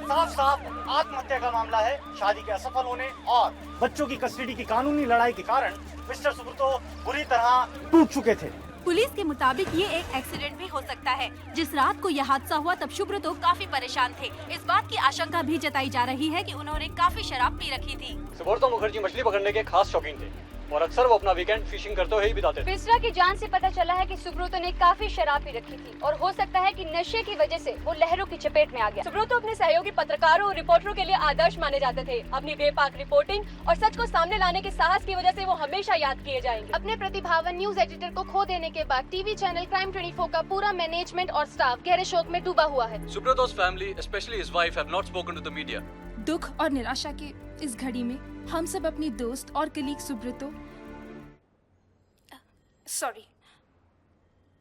साफ साफ आत्महत्या का मामला है। शादी के असफल होने और बच्चों की कस्टडी की कानूनी लड़ाई के कारण मिस्टर सुब्रतो बुरी तरह टूट चुके थे। पुलिस के मुताबिक ये एक एक्सीडेंट भी हो सकता है। जिस रात को यह हादसा हुआ तब सुब्रतो काफी परेशान थे। इस बात की आशंका भी जताई जा रही है कि उन्होंने काफी शराब पी रखी थी। सुब्रतो मुखर्जी मछली पकड़ने के खास शौकीन थे और अक्सर वो अपना वीकेंड फिशिंग करते हुए ही बिताते थे। पिस्रा की जान से पता चला है कि सुब्रतो ने काफी शराब पी रखी थी और हो सकता है कि नशे की वजह से वो लहरों की चपेट में आ गया। सुब्रतो अपने सहयोगी पत्रकारों और रिपोर्टरों के लिए आदर्श माने जाते थे। अपनी बेबाक रिपोर्टिंग और सच को सामने लाने के साहस की वजह से वो हमेशा याद किए जाएंगे। अपने प्रतिभावन न्यूज एडिटर को खो देने के बाद टीवी चैनल क्राइम 24 का पूरा मैनेजमेंट और स्टाफ गहरे शोक में डूबा हुआ है। Subrato's family, especially his wife, have not spoken to the media. दुख और निराशा के इस घड़ी में हम सब अपनी दोस्त और कलीग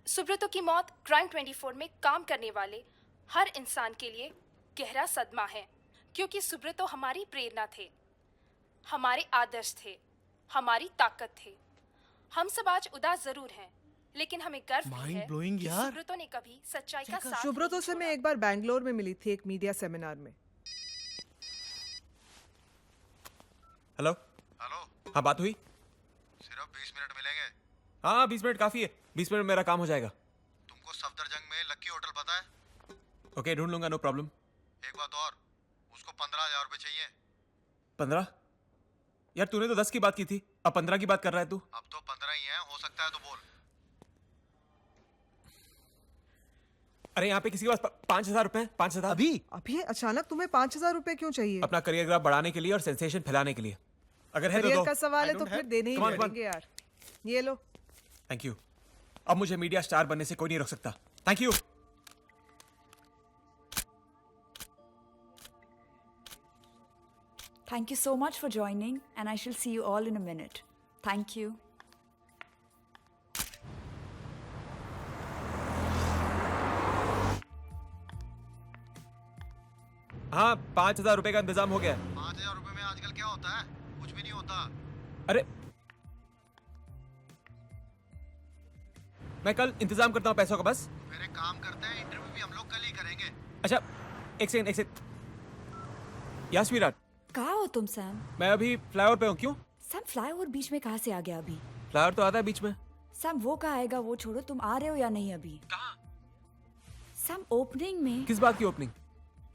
सुब्रतो की मौत क्राइम 24 में काम करने वाले हर इंसान के लिए गहरा सदमा है, क्योंकि सुब्रतो हमारी प्रेरणा थे, हमारे आदर्श थे, हमारी ताकत थे। हम सब आज उदास जरूर हैं, लेकिन हमें गर्व भी है कि सुब्रतो ने कभी सच्चाई का साथ सुब्रतो से मैं एक बार बैंगलोर में मिली थी एक मीडिया सेमिनार में। हेलो हेलो, हाँ बात हुई? सिर्फ 20 मिनट मिलेंगे। हाँ 20 मिनट काफी है, 20 मिनट में मेरा काम हो जाएगा। तुमको सफदरजंग में लक्की होटल पता है? ओके ढूंढ लूंगा, नो प्रॉब्लम। एक बात और, उसको 15,000 रुपए चाहिए। 15? यार तूने तो 10 की बात की थी, अब 15 की बात कर रहा है तू? अब तो 15 ही है, हो सकता है तो बोल। अरे यहाँ पे किसी के पास 5,000 रुपए हैं? 5,000 अभी अचानक तुम्हें 5,000 रुपए क्यों चाहिए? अपना करियर ग्राफ बढ़ाने के लिए और सेंसेशन फैलाने के लिए। अगर है तो करियर दो। का सवाल है तो फिर देने ही Come on, come on. पड़ेंगे यार। ये लो। Thank you. अब मुझे मीडिया स्टार बनने से कोई नहीं रोक सकता। Thank you. Thank you so much for joining, and I shall see you all in a minute. Thank you. हाँ 5,000 रुपए का इंतजाम हो गया है। 5,000 रुपए में आजकल क्या होता है? कुछ भी नहीं होता। अरे मैं कल इंतजाम करता हूँ पैसों का। बस मेरे काम करते हैं, इंटरव्यू भी हम लोग कल ही करेंगे। अच्छा एक सेकंड। यस विराट, कहाँ हो तुम सैम? मैं अभी फ्लाईओवर पे हूँ। क्यों? सैम फ्लाईओवर बीच में कहाँ से आ गया अभी? फ्लाईओवर तो आता है बीच में। सैम वो कहाँ आएगा, वो छोड़ो, तुम आ रहे हो या नहीं अभी? कहाँ? सैम ओपनिंग में। किस बात की ओपनिंग?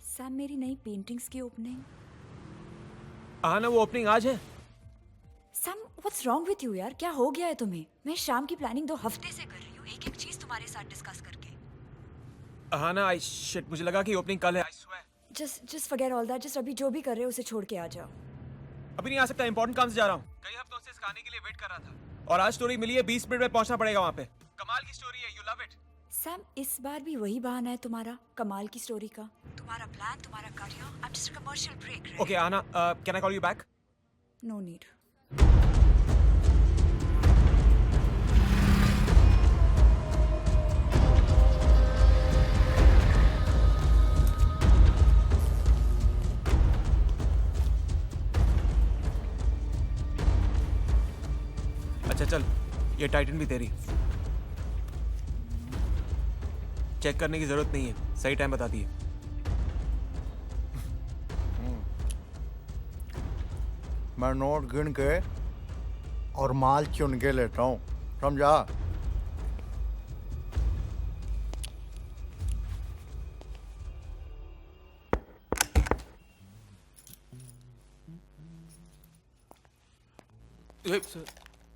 सैम मेरी नई पेंटिंग्स की ओपनिंग। हाँ ना, वो ओपनिंग आज है। Sam what's wrong with you यार, क्या हो गया है तुम्हें? मैं शाम की प्लानिंग 2 हफ्ते से कर रही हूँ, एक एक चीज तुम्हारे साथ डिस्कस करके। हाँ ना, आई शिट, मुझे लगा कि ओपनिंग कल है। I swear. Just forget all that, just अभी जो भी कर रहे हो उसे छोड़ के आ जाओ। अभी नहीं आ सकता, इंपॉर्टेंट काम से जा रहा हूँ। कई हफ्तों से इस कहानी के लिए वेट कर रहा था और आज स्टोरी मिली है। 20 मिनट में पहुंचना पड़ेगा वहाँ पे। कमाल की स्टोरी है, यू लव इट। सैम इस बार भी वही बहाना है तुम्हारा, कमाल की स्टोरी का। तुम्हारा प्लान, तुम्हारा career, I am just a commercial break. Okay Aana, can I call you back? No need. अच्छा चल, ये टाइटन भी तेरी। चेक करने की जरूरत नहीं है, सही टाइम बताती है। मैं नोट गिन के और माल चुन के लेता हूँ, समझा?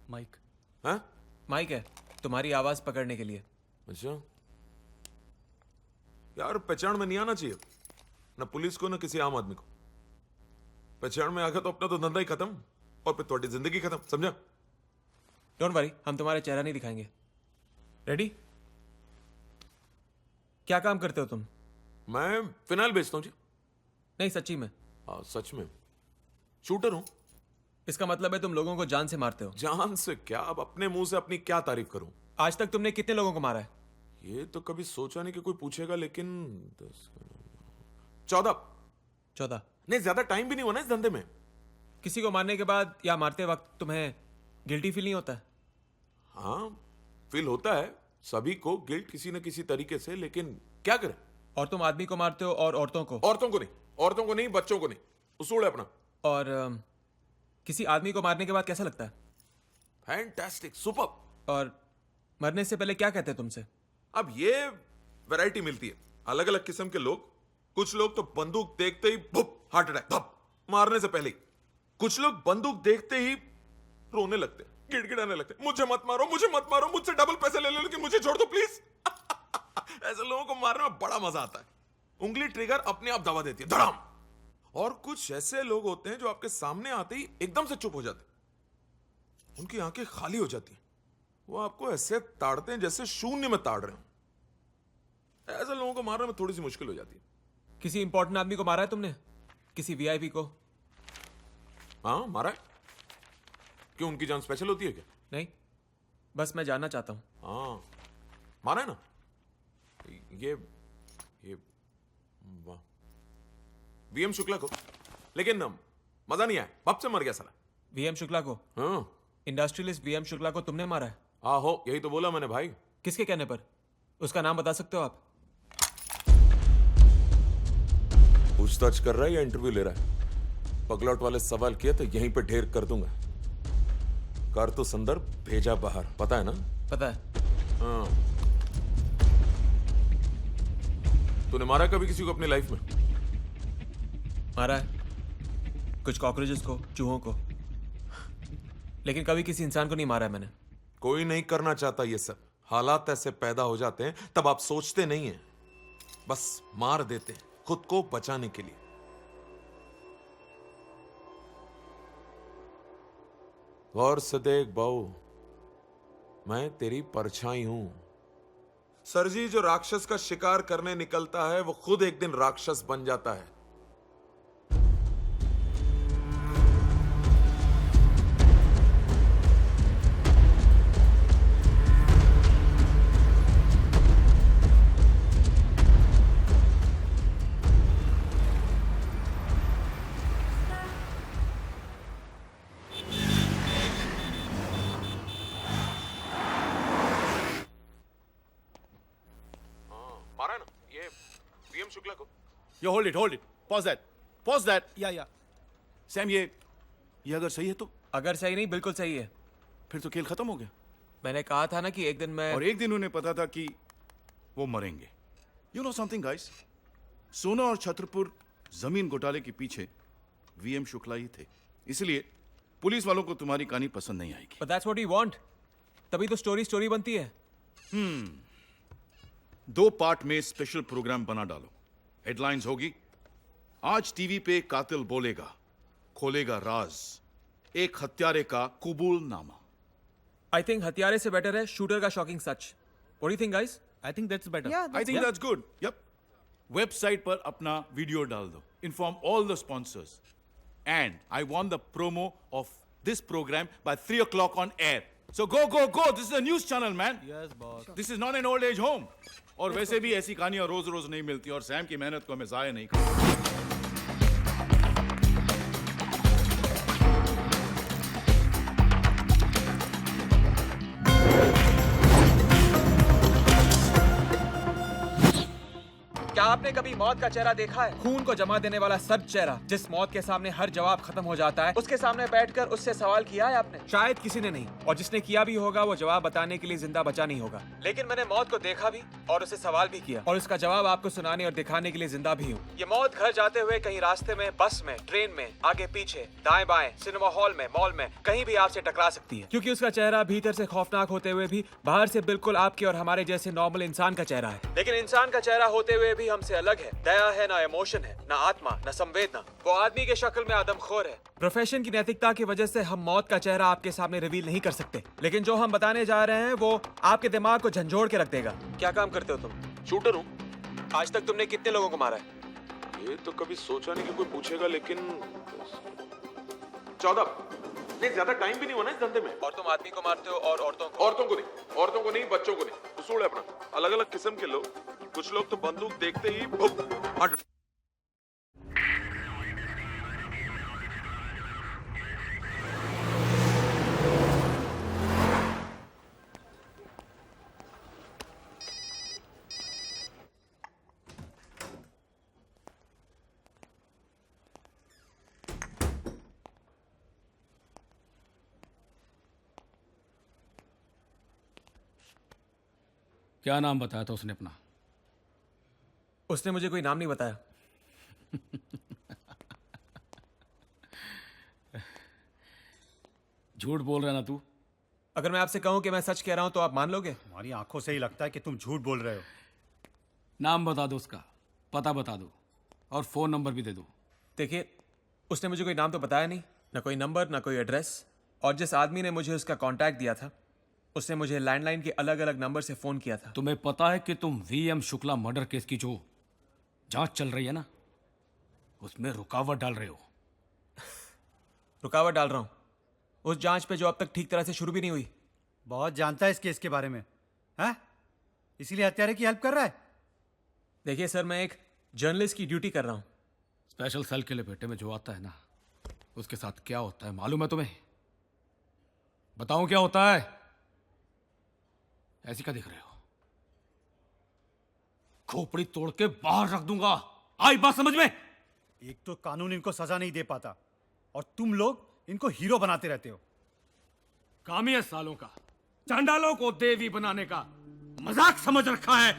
माइक? हाँ माइक है, तुम्हारी आवाज पकड़ने के लिए। अच्छा यार, पहचान में नहीं आना चाहिए ना पुलिस को ना किसी आम आदमी को। पहचान में आ गया तो अपना तो धंधा ही खत्म और फिर तुम्हारी जिंदगी खत्म, समझा? डोंट वरी, हम तुम्हारे चेहरा नहीं दिखाएंगे। रेडी? क्या काम करते हो तुम? मैं फिनाइल बेचता हूँ जी। नहीं सच्ची में? हाँ सच में, शूटर हूँ। इसका मतलब है तुम लोगों को जान से मारते हो? जान से क्या, अब अपने मुंह से अपनी क्या तारीफ करूं। आज तक तुमने कितने लोगों को मारा है? ये तो कभी सोचा नहीं कि कोई पूछेगा, लेकिन 14। नहीं, ज्यादा टाइम भी नहीं हुआ ना इस धंधे में। किसी को मारने के बाद या मारते वक्त तुम्हें गिल्टी फील नहीं होता है? हाँ फील होता है, सभी को गिल्ट किसी न किसी तरीके से, लेकिन क्या करें। और तुम आदमी को मारते हो और औरतों को? औरतों को नहीं, बच्चों को नहीं। उसूल है अपना। और किसी आदमी को मारने के बाद कैसा लगता है? Fantastic, super. और मरने से पहले क्या कहते हैं तुमसे? अब ये वैरायटी मिलती है, अलग अलग किस्म के लोग। कुछ लोग तो बंदूक देखते ही भुप, हार्ट अटैक, धप, मारने से पहले ही। कुछ लोग बंदूक देखते ही रोने लगते, गिड़गिड़ाने लगते, मुझे मत मारो, मुझसे डबल पैसे ले लो, लेकिन मुझे छोड़ दो प्लीज। ऐसे लोगों को मारने में बड़ा मजा आता है। उंगली ट्रिगर अपने आप दबा देती है, धड़ाम। और कुछ ऐसे लोग होते हैं जो आपके सामने आते ही एकदम से चुप हो जाते, उनकी आंखें खाली हो जाती हैं, वो आपको ऐसे ताड़ते हैं जैसे शून्य में ताड़ रहे हो। ऐसे लोगों को मारने में थोड़ी सी मुश्किल हो जाती है। किसी इंपॉर्टेंट आदमी को मारा है तुमने? किसी वीआईपी को? हाँ, मारा है। क्यों, उनकी जान स्पेशल होती है क्या? नहीं, बस मैं जानना चाहता हूं। हाँ, मारा है ना। ये वाह, वीएम शुक्ला को। लेकिन मजा नहीं आया, बाप से मर गया साला। वीएम शुक्ला को? हाँ, इंडस्ट्रियलिस्ट वीएम शुक्ला को तुमने मारा है? आहो, यही तो बोला मैंने भाई। किसके कहने पर? उसका नाम बता सकते हो आप? पूछताछ कर रहा है या इंटरव्यू ले रहा है? पगलौट वाले सवाल किया तो यहीं पे ढेर कर दूंगा। कर तो संदर्भ भेजा बाहर, पता है ना? पता है। हाँ। तूने मारा कभी किसी को अपनी लाइफ में? मारा है, कुछ कॉकरोचेस को, चूहों को, लेकिन कभी किसी इंसान को नहीं मारा है मैंने। कोई नहीं करना चाहता ये सब। हालात ऐसे पैदा हो जाते हैं, तब आप सोचते नहीं हैं, बस मार देते हैं खुद को बचाने के लिए। गौर से देख बाऊ, मैं तेरी परछाई हूं। सरजी, जो राक्षस का शिकार करने निकलता है वो खुद एक दिन राक्षस बन जाता है। शुक्ला को। You hold it. Pause that. Yeah. Sam, ये अगर सही है तो? अगर सही नहीं, बिल्कुल सही है। फिर तो खेल खत्म हो गया। मैंने कहा था ना कि एक दिन मैं, और एक दिन उन्हें पता था कि वो मरेंगे। You know something guys? सोना और छतरपुर जमीन घोटाले के पीछे वीएम शुक्ला ही थे, इसलिए पुलिस वालों को तुम्हारी कहानी पसंद नहीं आएगी। But that's what we want. तभी तो स्टोरी बनती है। 2 पार्ट में स्पेशल प्रोग्राम बना डालो। हेडलाइंस होगी, आज टीवी पे कातिल बोलेगा, खोलेगा राज, एक हत्यारे का कबूलनामा। I think हत्यारे से बेटर है शूटर का shocking such. What do you think guys? I think that's better. Yeah, I think that's good. Yep. Website पर अपना वीडियो डाल दो. Inform all the sponsors. And I want the promo of this program by 3 o'clock on air. So go. This is a news channel, man. Yes, boss. This is not an old age home. और वैसे भी ऐसी कहानियां रोज रोज नहीं मिलती और Sam की मेहनत को हमें जाया नहीं करना। क्या आपने कभी मौत का चेहरा देखा है? खून को जमा देने वाला सख्त चेहरा, जिस मौत के सामने हर जवाब खत्म हो जाता है, उसके सामने बैठकर उससे सवाल किया है आपने? शायद किसी ने नहीं, और जिसने किया भी होगा वो जवाब बताने के लिए जिंदा बचा नहीं होगा। लेकिन मैंने मौत को देखा भी और उसे सवाल भी किया, और उसका जवाब आपको सुनाने और दिखाने के लिए जिंदा भी हूँ। ये मौत घर जाते हुए, कहीं रास्ते में, बस में, ट्रेन में, आगे पीछे, दाएं बाएं, सिनेमा हॉल में, मॉल में, कहीं भी आपसे टकरा सकती है, क्योंकि उसका चेहरा भीतर से खौफनाक होते हुए भी बाहर से बिल्कुल आपके और हमारे जैसे नॉर्मल इंसान का चेहरा है। लेकिन इंसान का चेहरा होते हुए भी हमसे अलग है। दया है ना, इमोशन है ना, आत्मा ना, संवेदना। वो आदमी के शक्ल में आदमखोर है। प्रोफेशन की नैतिकता की वजह से हम मौत का चेहरा आपके सामने रिवील नहीं कर सकते, लेकिन जो हम बताने जा रहे हैं वो आपके दिमाग को झंझोड़ के रख देगा। क्या काम करते हो तुम? शूटर हूँ। आज तक तुमने कितने लोगों को मारा है? ये तो कभी सोचा नहीं कि कोई पूछेगा, लेकिन 14। नहीं, ज्यादा टाइम भी नहीं हुआ ना इस धंधे में। और तुम आदमी को मारते हो और औरतों को? औरतों को नहीं, बच्चों को नहीं। उसूल है अपना। अलग अलग किस्म के लोग। कुछ लोग तो बंदूक देखते ही हट। क्या नाम बताया था उसने अपना? उसने मुझे कोई नाम नहीं बताया। झूठ बोल रहा है ना तू? अगर मैं आपसे कहूं कि मैं सच कह रहा हूं तो आप मान लोगे? हमारी आंखों से ही लगता है कि तुम झूठ बोल रहे हो। नाम बता दो उसका, पता बता दो और फोन नंबर भी दे दो। देखिए, उसने मुझे कोई नाम तो बताया नहीं, ना कोई नंबर, ना कोई एड्रेस। और जिस आदमी ने मुझे उसका कांटेक्ट दिया था उसने मुझे लैंडलाइन के अलग अलग नंबर से फोन किया था। तुम्हें पता है कि तुम वीएम शुक्ला मर्डर केस की जो जांच चल रही है ना, उसमें रुकावट डाल रहे हो। रुकावट डाल रहा हूं उस जांच पे जो अब तक ठीक तरह से शुरू भी नहीं हुई। बहुत जानता है इस केस के बारे में, हैं? इसीलिए हत्यारे की हेल्प कर रहा है। देखिए सर, मैं एक जर्नलिस्ट की ड्यूटी कर रहा हूं। स्पेशल सेल के लिए बेटे में जो आता है ना, उसके साथ क्या होता है मालूम है तुम्हें? बताऊं क्या होता है? ऐसी क्या दिख रहे हो? खोपड़ी तोड़ के बाहर रख दूंगा। आई बात समझ में? एक तो कानून इनको सजा नहीं दे पाता और तुम लोग इनको हीरो बनाते रहते हो। काम ही है सालों का चांडालों को देवी बनाने का मजाक समझ रखा है।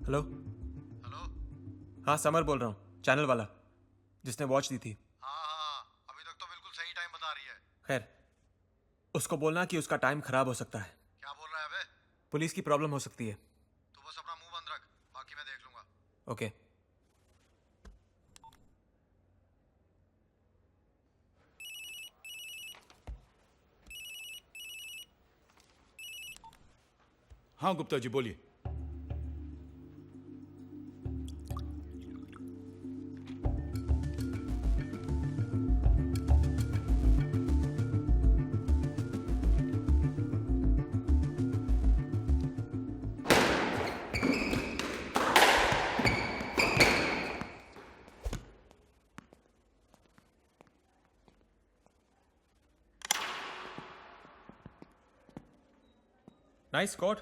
हेलो। हाँ, समर बोल रहा हूँ, चैनल वाला जिसने वॉच दी थी। हाँ, अभी तक तो बिल्कुल सही टाइम बता रही है। खैर, उसको बोलना कि उसका टाइम खराब हो सकता है। क्या बोल रहा है बे? पुलिस की प्रॉब्लम हो सकती है। तू बस अपना मुंह बंद रख, बाकी मैं देख लूंगा। ओके। हाँ गुप्ता जी बोलिए। Nice quote.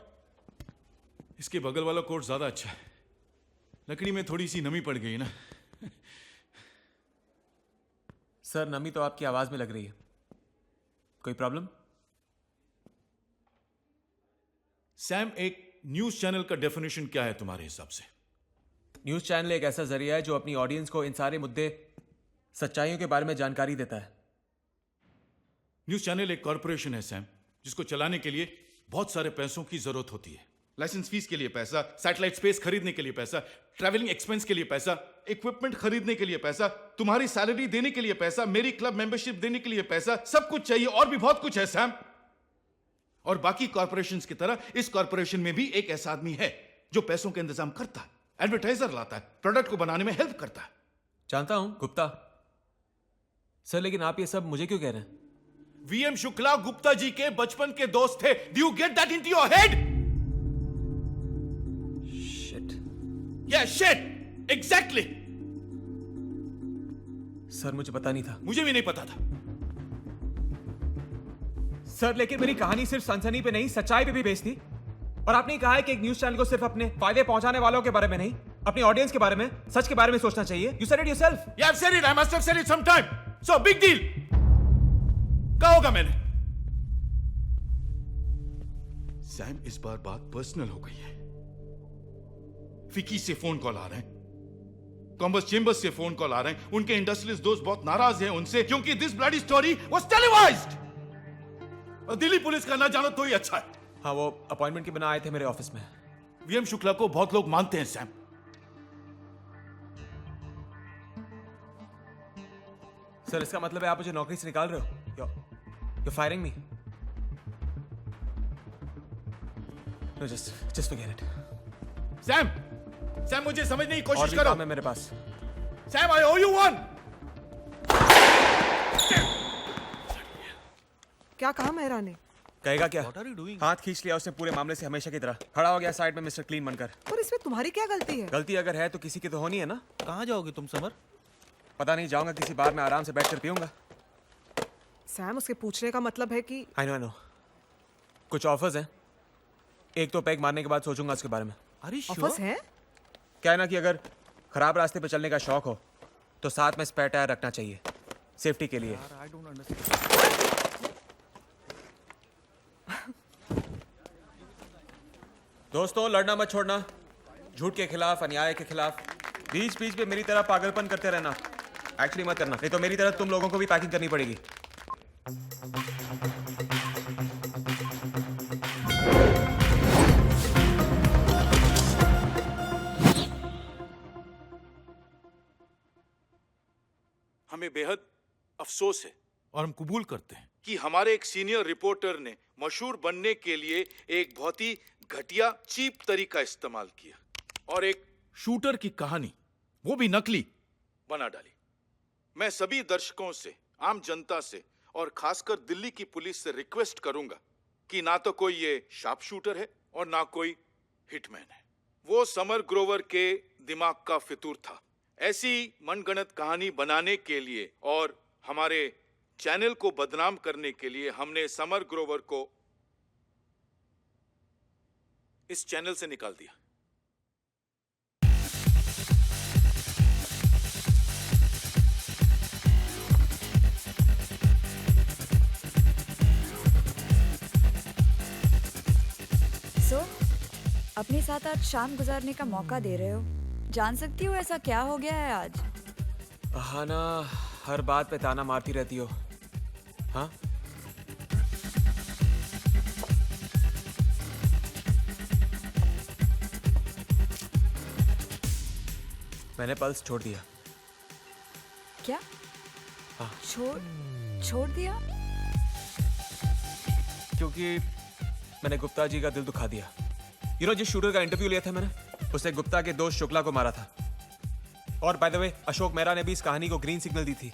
इसके बगल वाला कोट ज्यादा अच्छा है। लकड़ी में थोड़ी सी नमी पड़ गई ना। सर, नमी तो आपकी आवाज में लग रही है। कोई प्रॉब्लम? सैम, एक न्यूज चैनल का डेफिनेशन क्या है तुम्हारे हिसाब से? न्यूज चैनल एक ऐसा जरिया है जो अपनी ऑडियंस को इन सारे मुद्दे, सच्चाइयों के बारे में जानकारी देता है। न्यूज चैनल एक कॉरपोरेशन है सैम, जिसको चलाने के लिए बहुत सारे पैसों की जरूरत होती है। लाइसेंस फीस के लिए पैसा, सैटेलाइट स्पेस खरीदने के लिए पैसा, ट्रैवलिंग एक्सपेंस के लिए पैसा, इक्विपमेंट खरीदने के लिए पैसा, तुम्हारी सैलरी देने के लिए पैसा, मेरी क्लब मेंबरशिप देने के लिए पैसा, सब कुछ चाहिए और भी बहुत कुछ है सैम। और बाकी कॉरपोरेशंस की तरह इस कॉरपोरेशन में भी एक ऐसा आदमी है जो पैसों का इंतजाम करता है, एडवर्टाइजर लाता है, प्रोडक्ट को बनाने में हेल्प करता है। जानता हूं गुप्ता सर, लेकिन आप ये सब मुझे क्यों कह रहे हैं? वीएम शुक्ला गुप्ता जी के बचपन के दोस्त थे। Do you get that into your head? Shit. या शिट, एग्जैक्टली। सर, मुझे पता नहीं था। मुझे भी नहीं पता था सर, लेकिन मेरी कहानी सिर्फ सनसनी पे नहीं, सच्चाई पे भी बेस्ड थी। और आपने कहा है कि एक न्यूज चैनल को सिर्फ अपने फायदे पहुंचाने वालों के बारे में नहीं, अपनी ऑडियंस के बारे में, सच के बारे में सोचना चाहिए। You said it yourself. Yeah, I've said it. I must have said it sometime. So big deal. कहा होगा मैंने। सैम, इस बार बात पर्सनल हो गई है। फिकी से फोन कॉल आ रहे हैं, कॉमर्स चेंबर्स से फोन कॉल आ रहे हैं। उनके इंडस्ट्रियलिस्ट दोस्त बहुत नाराज हैं उनसे, क्योंकि this bloody story was televised. और दिल्ली पुलिस का ना जानो तो ही अच्छा है। हाँ, वो अपॉइंटमेंट के बिना आए थे मेरे ऑफिस में। वीएम शुक्ला को बहुत लोग मानते हैं सैम। सर, इसका मतलब है आप मुझे नौकरी से निकाल रहे हो? You're firing me? No, just forget it. Sam, मुझे समझने की और कोशिश भी करो। काम है मेरे पास। Sam, I owe you one. क्या कहा मेहरा ने? कहेगा क्या? हाथ खींच लिया उसने पूरे मामले से हमेशा की तरह। खड़ा हो गया साइड में मिस्टर क्लीन बनकर। पर इसमें तुम्हारी क्या गलती है? गलती अगर है तो किसी की तो होनी है ना। कहाँ जाओगे तुम समर? पता नहीं, जाऊंगा किसी बार में आराम से बैठकर पीऊंगा। सैम, उसके पूछने का मतलब है कि आई नो कुछ ऑफर्स हैं। एक तो पैग मारने के बाद सोचूंगा उसके बारे में। ऑफर्स हैं? क्या है ना कि अगर खराब रास्ते पे चलने का शौक हो तो साथ में स्पेयर टायर रखना चाहिए, सेफ्टी के लिए। दोस्तों, लड़ना मत छोड़ना, झूठ के खिलाफ, अन्याय के खिलाफ। बीच बीच में मेरी तरह पागलपन करते रहना एक्चुअली मत करना, नहीं तो मेरी तरह तुम लोगों को भी पैकिंग करनी पड़ेगी। हमें बेहद अफसोस है और हम कबूल करते हैं कि हमारे एक सीनियर रिपोर्टर ने मशहूर बनने के लिए एक बहुत ही घटिया चीप तरीका इस्तेमाल किया और एक शूटर की कहानी, वो भी नकली, बना डाली। मैं सभी दर्शकों से, आम जनता से और खासकर दिल्ली की पुलिस से रिक्वेस्ट करूंगा कि ना तो कोई ये शार्प शूटर है और ना कोई हिटमैन है। वो समर ग्रोवर के दिमाग का फितूर था। ऐसी मनगढ़ंत कहानी बनाने के लिए और हमारे चैनल को बदनाम करने के लिए हमने समर ग्रोवर को इस चैनल से निकाल दिया। अपने साथ आज शाम गुजारने का मौका दे रहे हो। जान सकती हो ऐसा क्या हो गया है आज? हाँ ना, हर बात पे ताना मारती रहती हो। हाँ, मैंने पल्स छोड़ दिया। क्या? हाँ। छोड़ दिया? क्योंकि मैंने गुप्ता जी का दिल दुखा दिया। जिस शूटर का इंटरव्यू लिया था मैंने, उसने गुप्ता के दोस्त शुक्ला को मारा था। और by the way, Ashok Mehra ने भी इस कहानी को ग्रीन सिग्नल दी थी।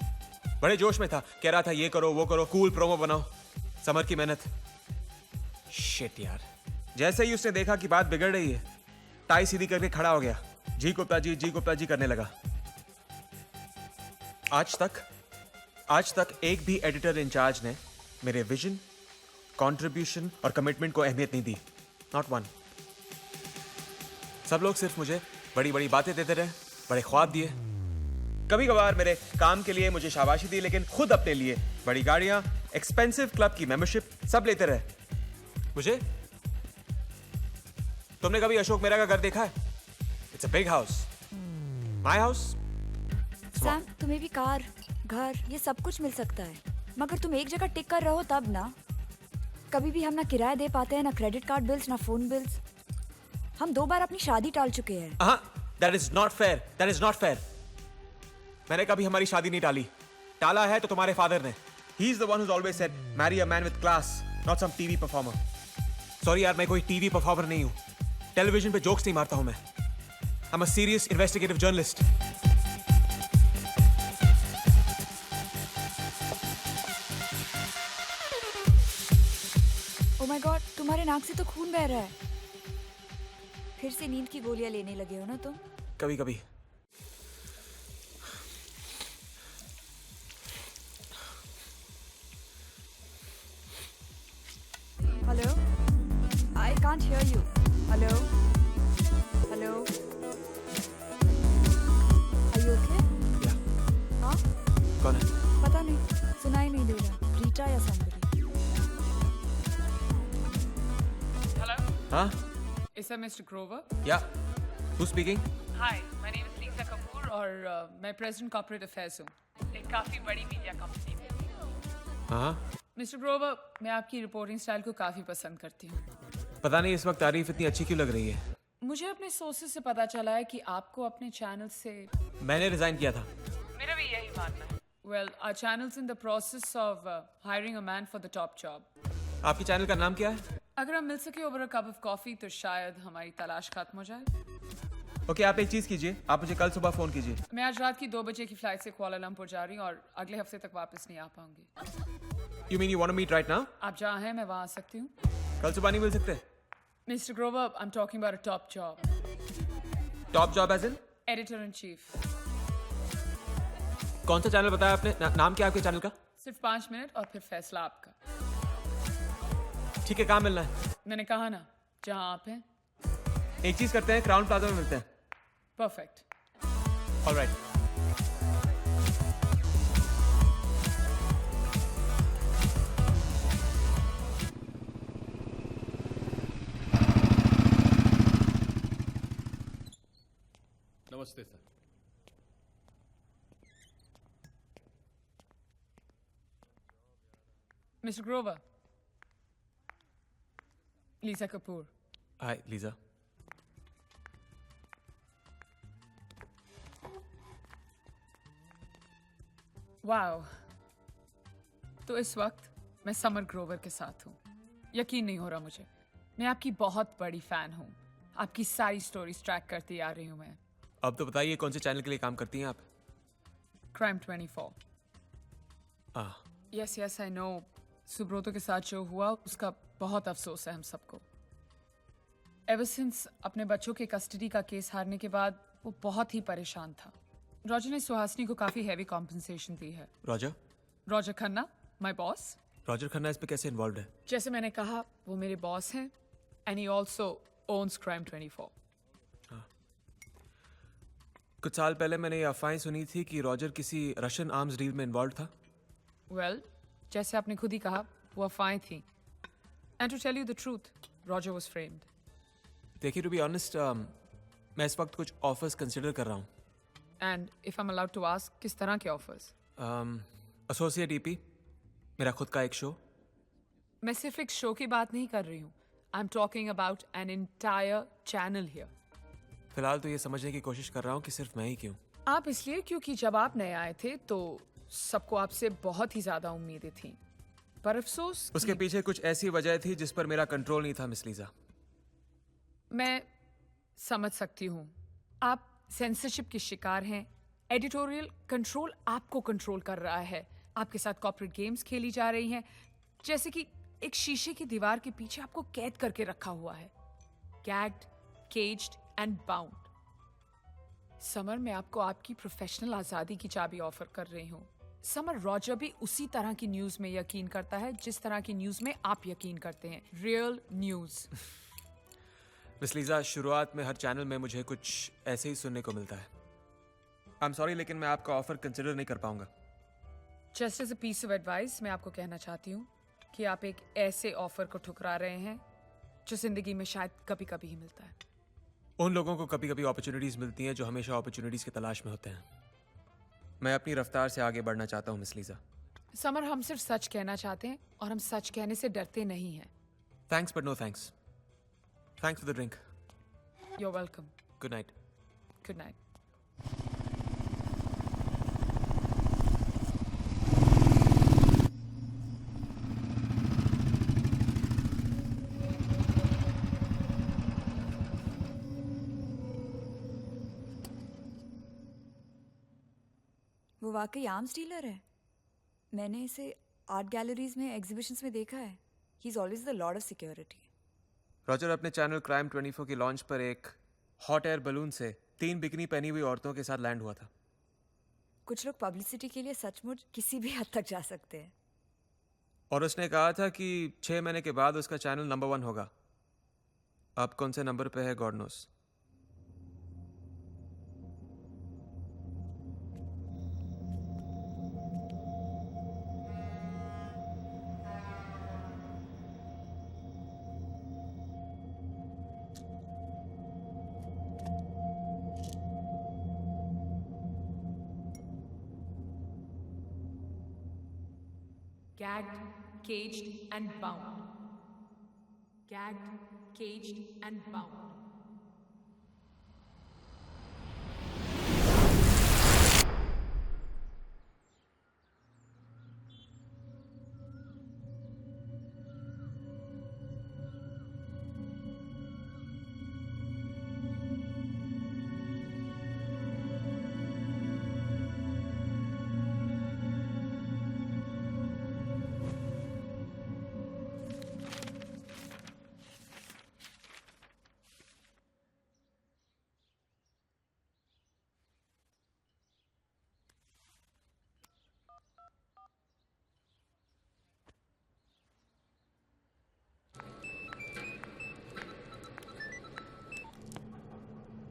बड़े जोश में था, कह रहा था ये करो वो करो, कूल प्रोमो बनाओ। समर की मेहनत। शिट यार। जैसे ही उसने देखा कि बात बिगड़ रही है, टाई सीधी करके खड़ा हो गया। जी गुप्ता जी करने लगा। आज तक एक भी एडिटर इंचार्ज ने मेरे विजन, कंट्रीब्यूशन और कमिटमेंट को अहमियत नहीं दी। Not one. सब लोग सिर्फ मुझे बड़ी बड़ी बातें देते रहे, बड़े ख्वाब दिए। कभी कभार मेरे काम के लिए मुझे शाबाशी दी, लेकिन खुद अपने लिए बड़ी गाड़ियां, एक्सपेंसिव क्लब की मेंबरशिप सब लेते रहे। मुझे तुमने कभी अशोक मेहरा का घर देखा है? It's a big house. My house. Sam, तुम्हें भी कार, घर, ये सब कुछ मिल सकता है, मगर तुम एक जगह टिक कर रहो तब ना। कभी भी हम ना किराया दे पाते हैं, ना क्रेडिट कार्ड बिल्स, ना फोन बिल्स। हम 2 बार अपनी शादी टाल चुके हैं। That is not fair. That is not fair. मैंने कभी हमारी शादी नहीं टाली। टाला है तो तुम्हारे फादर ने। He is the one who's always said, marry a man with class, not some TV performer. Sorry यार, मैं कोई TV performer नहीं हूँ। टेलीविजन पे जोक्स नहीं मारता हूँ मैं। I'm a serious investigative journalist. Oh my God, तुम्हारे नाक से तो खून बह रहा है। फिर से नींद की गोलियां लेने लगे हो ना तुम? कभी कभी। Hello, I can't hear you. Hello hello, are you okay? हाँ? कौन है? पता नहीं, सुनाई नहीं दे रहा। रीटा या somebody? हाँ? Is that Mr. Grover? Yeah. Who's speaking? Hi, my name is Lisa Kapoor और मैं President Corporate Affairs हूँ, एक काफ़ी बड़ी मीडिया कंपनी में। हाँ? Mr. Grover, मैं आपकी रिपोर्टिंग स्टाइल को काफ़ी पसंद करती हूँ। पता नहीं इस वक्त तारीफ इतनी अच्छी क्यों लग रही है। मुझे अपने सोर्सेज से पता चला है कि आपको अपने चैनल से मैंने रिजाइन किया था। मेरा भी यही मानना है। Well, our channel's in the process of hiring a man for the top job. आपकी चैनल का नाम क्या है? अगर हम मिल सके over a cup of coffee तो शायद हमारी तलाश खत्म हो जाए। ओके, आप एक चीज कीजिए, आप मुझे कल सुबह फोन कीजिए। मैं आज रात की 2 बजे की फ्लाइट से कुआलालंपुर जा रही हूँ और अगले हफ्ते तक वापस नहीं आ पाऊंगी। You mean you want to meet right now? आप जहाँ हैं मैं वहाँ आ सकती हूँ। कल सुबह नहीं मिल सकते? Mr. Grover, I'm talking about a top job. Top job as in? Editor in chief. कौन सा चैनल बताया आपने? नाम क्या है आपके चैनल का? सिर्फ 5 मिनट और फिर फैसला आपका। ठीक है, कहाँ मिलना है? मैंने कहा ना, जहाँ आप हैं। एक चीज करते हैं, क्राउन प्लाजा में मिलते हैं। परफेक्ट। ऑलराइट। नमस्ते सर। मिस्टर ग्रोवर, लीसा कपूर। हाय लीजा। वाओ, तो इस वक्त मैं समर ग्रोवर के साथ हूँ। यकीन नहीं हो रहा मुझे। मैं आपकी बहुत बड़ी फैन हूँ। आपकी सारी स्टोरीज ट्रैक करती आ रही हूँ मैं। अब तो बताइए कौन से चैनल के लिए काम करती हैं आप? Crime 24। Ah, yes yes I know. Subroto के साथ जो हुआ उसका बहुत अफसोस है हम सबको। एवर सिंस अपने बच्चों के कस्टडी का केस हारने के बाद वो बहुत ही परेशान था। रॉजर ने सुहासिनी को काफी हैवी कॉम्पनसेशन दी है। Roger? Roger Khanna, my boss. Roger Khanna इसमें कैसे इन्वॉल्व है? जैसे मैंने कहा, वो मेरे बॉस हैं and he also owns crime 24। कुछ साल पहले मैंने ये अफवाहें सुनी थी कि रॉजर किसी रशियन आर्म्स डील में इन्वॉल्व था। वेल, जैसे आपने खुद ही कहा, वो अफवाहें थी। And to tell you the truth, Roger was framed. देखिए, टू बी ऑनेस्ट, मैं इस वक्त कुछ ऑफर्स कंसिडर कर रहा हूँ। And if I am allowed to ask, किस तरह के ऑफर्स? एसोसिएट ईपी, मेरा खुद का एक शो। मैं सिर्फ एक शो की बात नहीं कर रही हूँ। I am talking about an entire channel here. फिलहाल तो ये समझने की कोशिश कर रहा हूँ कि सिर्फ मैं ही क्यों। आप इसलिए क्योंकि जब आप नए आए थे तो सबको आपसे बहुत ही ज्यादा उम्मीदें थी, पर अफसोस उसके पीछे कुछ ऐसी वजह थी जिस पर मेरा कंट्रोल नहीं था मिस लीजा। मैं समझ सकती हूँ। आप सेंसरशिप के शिकार हैं। एडिटोरियल कंट्रोल आपको कंट्रोल कर रहा है। आपके साथ कॉर्पोरेट गेम्स खेली जा रही हैं, जैसे कि एक शीशे की दीवार के पीछे आपको कैद करके रखा हुआ है। गैग्ड, केज्ड एंड बाउंड। समर, मैं आपको आपकी प्रोफेशनल आजादी की चाबी ऑफर कर रही हूँ। समर, रॉजर भी उसी तरह की न्यूज में यकीन करता है जिस तरह की न्यूज में आप यकीन करते हैं। Real news. मिस लीजा, शुरुआत में हर चैनल में मुझे कुछ ऐसे ही सुनने को मिलता है। आई एम सॉरी, लेकिन मैं आपका ऑफर कंसिडर नहीं कर पाऊंगा। Just as a piece of advice, मैं आपको कहना चाहती हूँ कि आप एक ऐसे ऑफर को ठुकरा रहे हैं जो जिंदगी में शायद कभी कभी ही मिलता है। उन लोगों को कभी कभी अपॉर्चुनिटीज मिलती हैं जो हमेशा अपॉर्चुनिटीज की तलाश में होते हैं। मैं अपनी रफ्तार से आगे बढ़ना चाहता हूँ मिस लीजा। समर, हम सिर्फ सच कहना चाहते हैं और हम सच कहने से डरते नहीं हैं। Thanks but no thanks. Thanks for the drink. You are welcome. Good night. Good night. वो वाकई आर्म्स डीलर है। मैंने इसे आर्ट गैलरीज में, एग्जीबिशंस में देखा है। He is always the Lord of security. Roger अपने चैनल क्राइम 24 की लॉन्च पर एक हॉट एयर बलून से 3 बिकनी पहनी हुई औरतों के साथ लैंड हुआ था। कुछ लोग पब्लिसिटी के लिए सचमुच किसी भी हद तक जा सकते हैं। और उसने कहा था कि 6 महीने के बाद उसका चैनल नंबर 1 होगा। अब कौन से नंबर पे है God knows. Gagged, caged, and bound. Gagged, caged, and bound.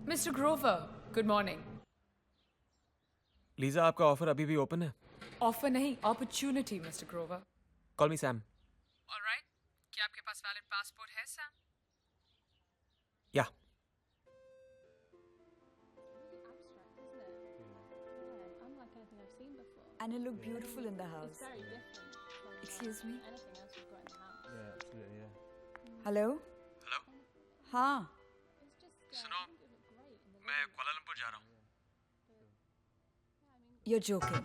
Mister Grover, good morning. Lisa, आपका ऑफर अभी भी ओपन है? ऑफर नहीं, अपॉर्चुनिटी मिस्टर ग्रोवर। कॉल मी सैम। ऑलराइट, क्या आपके पास वैलिड पासपोर्ट है सैम? या। And you look beautiful in the house. Excuse me. Hello. Hello. हाँ। सुनो, मैं कुआलालंपुर जा रहा हूँ। You're joking.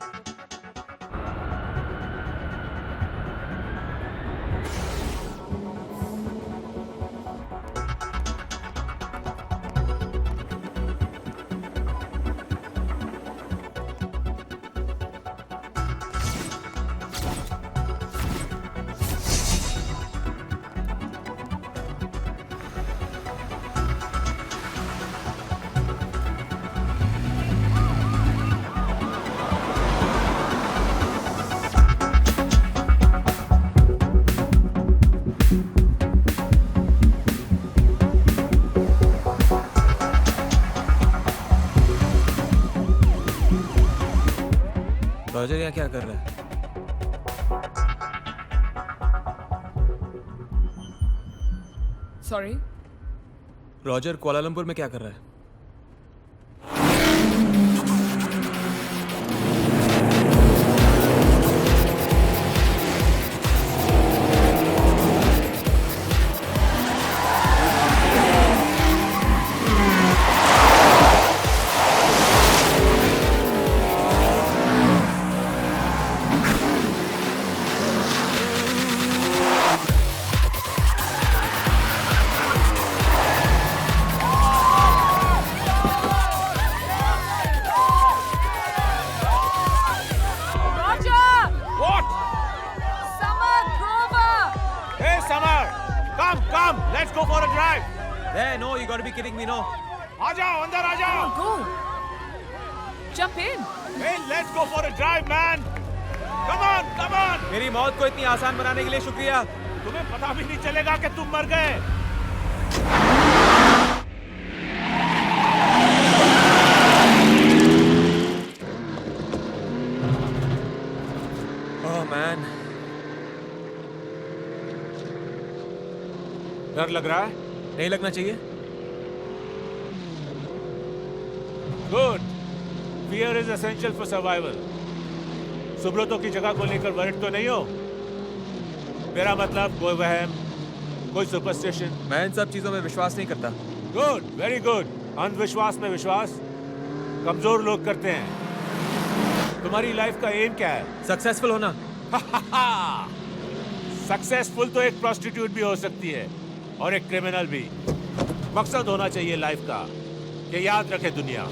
रॉजर यहाँ क्या कर रहा है? सॉरी? रॉजर कुआलालंपुर में क्या कर रहा है? आ जाओ, अंदर आ जाओ। Go. Jump in. Hey, let's go for a drive, man. Come on, come on. मेरी मौत को इतनी आसान बनाने के लिए शुक्रिया। तुम्हें पता भी नहीं चलेगा कि तुम मर गए। Oh man. डर लग रहा है? नहीं लगना चाहिए। Good. Fear is essential for survival. Subroto की जगह को लेकर वरिड तो नहीं हो? मेरा मतलब कोई वहम, कोई सुपरस्टिशन। मैं इन सब चीजों में विश्वास नहीं करता। Good, very good. अंधविश्वास में विश्वास कमजोर लोग करते हैं। तुम्हारी लाइफ का एम क्या है? सक्सेसफुल होना। सक्सेसफुल तो एक प्रोस्टिट्यूट भी हो सकती है और एक क्रिमिनल भी। मकसद होना चाहिए लाइफ का कि याद रखे दुनिया।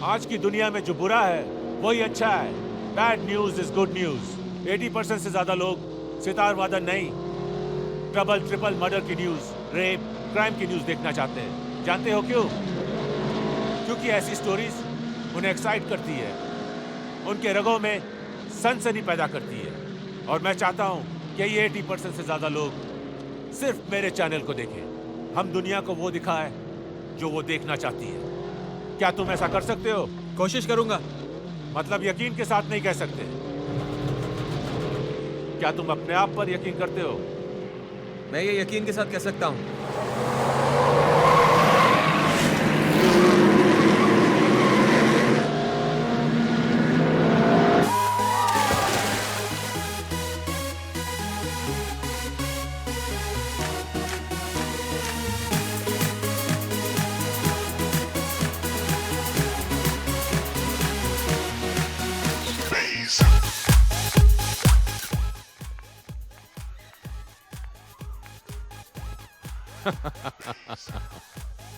आज की दुनिया में जो बुरा है वही अच्छा है। Bad news is good news. 80% से ज्यादा लोग सितार वादन नहीं, ट्रबल ट्रिपल मर्डर की न्यूज, रेप, क्राइम की न्यूज देखना चाहते हैं। जानते हो क्यों? क्योंकि ऐसी स्टोरीज उन्हें एक्साइट करती है, उनके रगों में सनसनी पैदा करती है। और मैं चाहता हूं कि ये 80% से ज्यादा लोग सिर्फ मेरे चैनल को देखें। हम दुनिया को वो दिखाएं जो वो देखना चाहती है। क्या तुम ऐसा कर सकते हो? कोशिश करूंगा। मतलब यकीन के साथ नहीं कह सकते। क्या तुम अपने आप पर यकीन करते हो? मैं ये यकीन के साथ कह सकता हूं।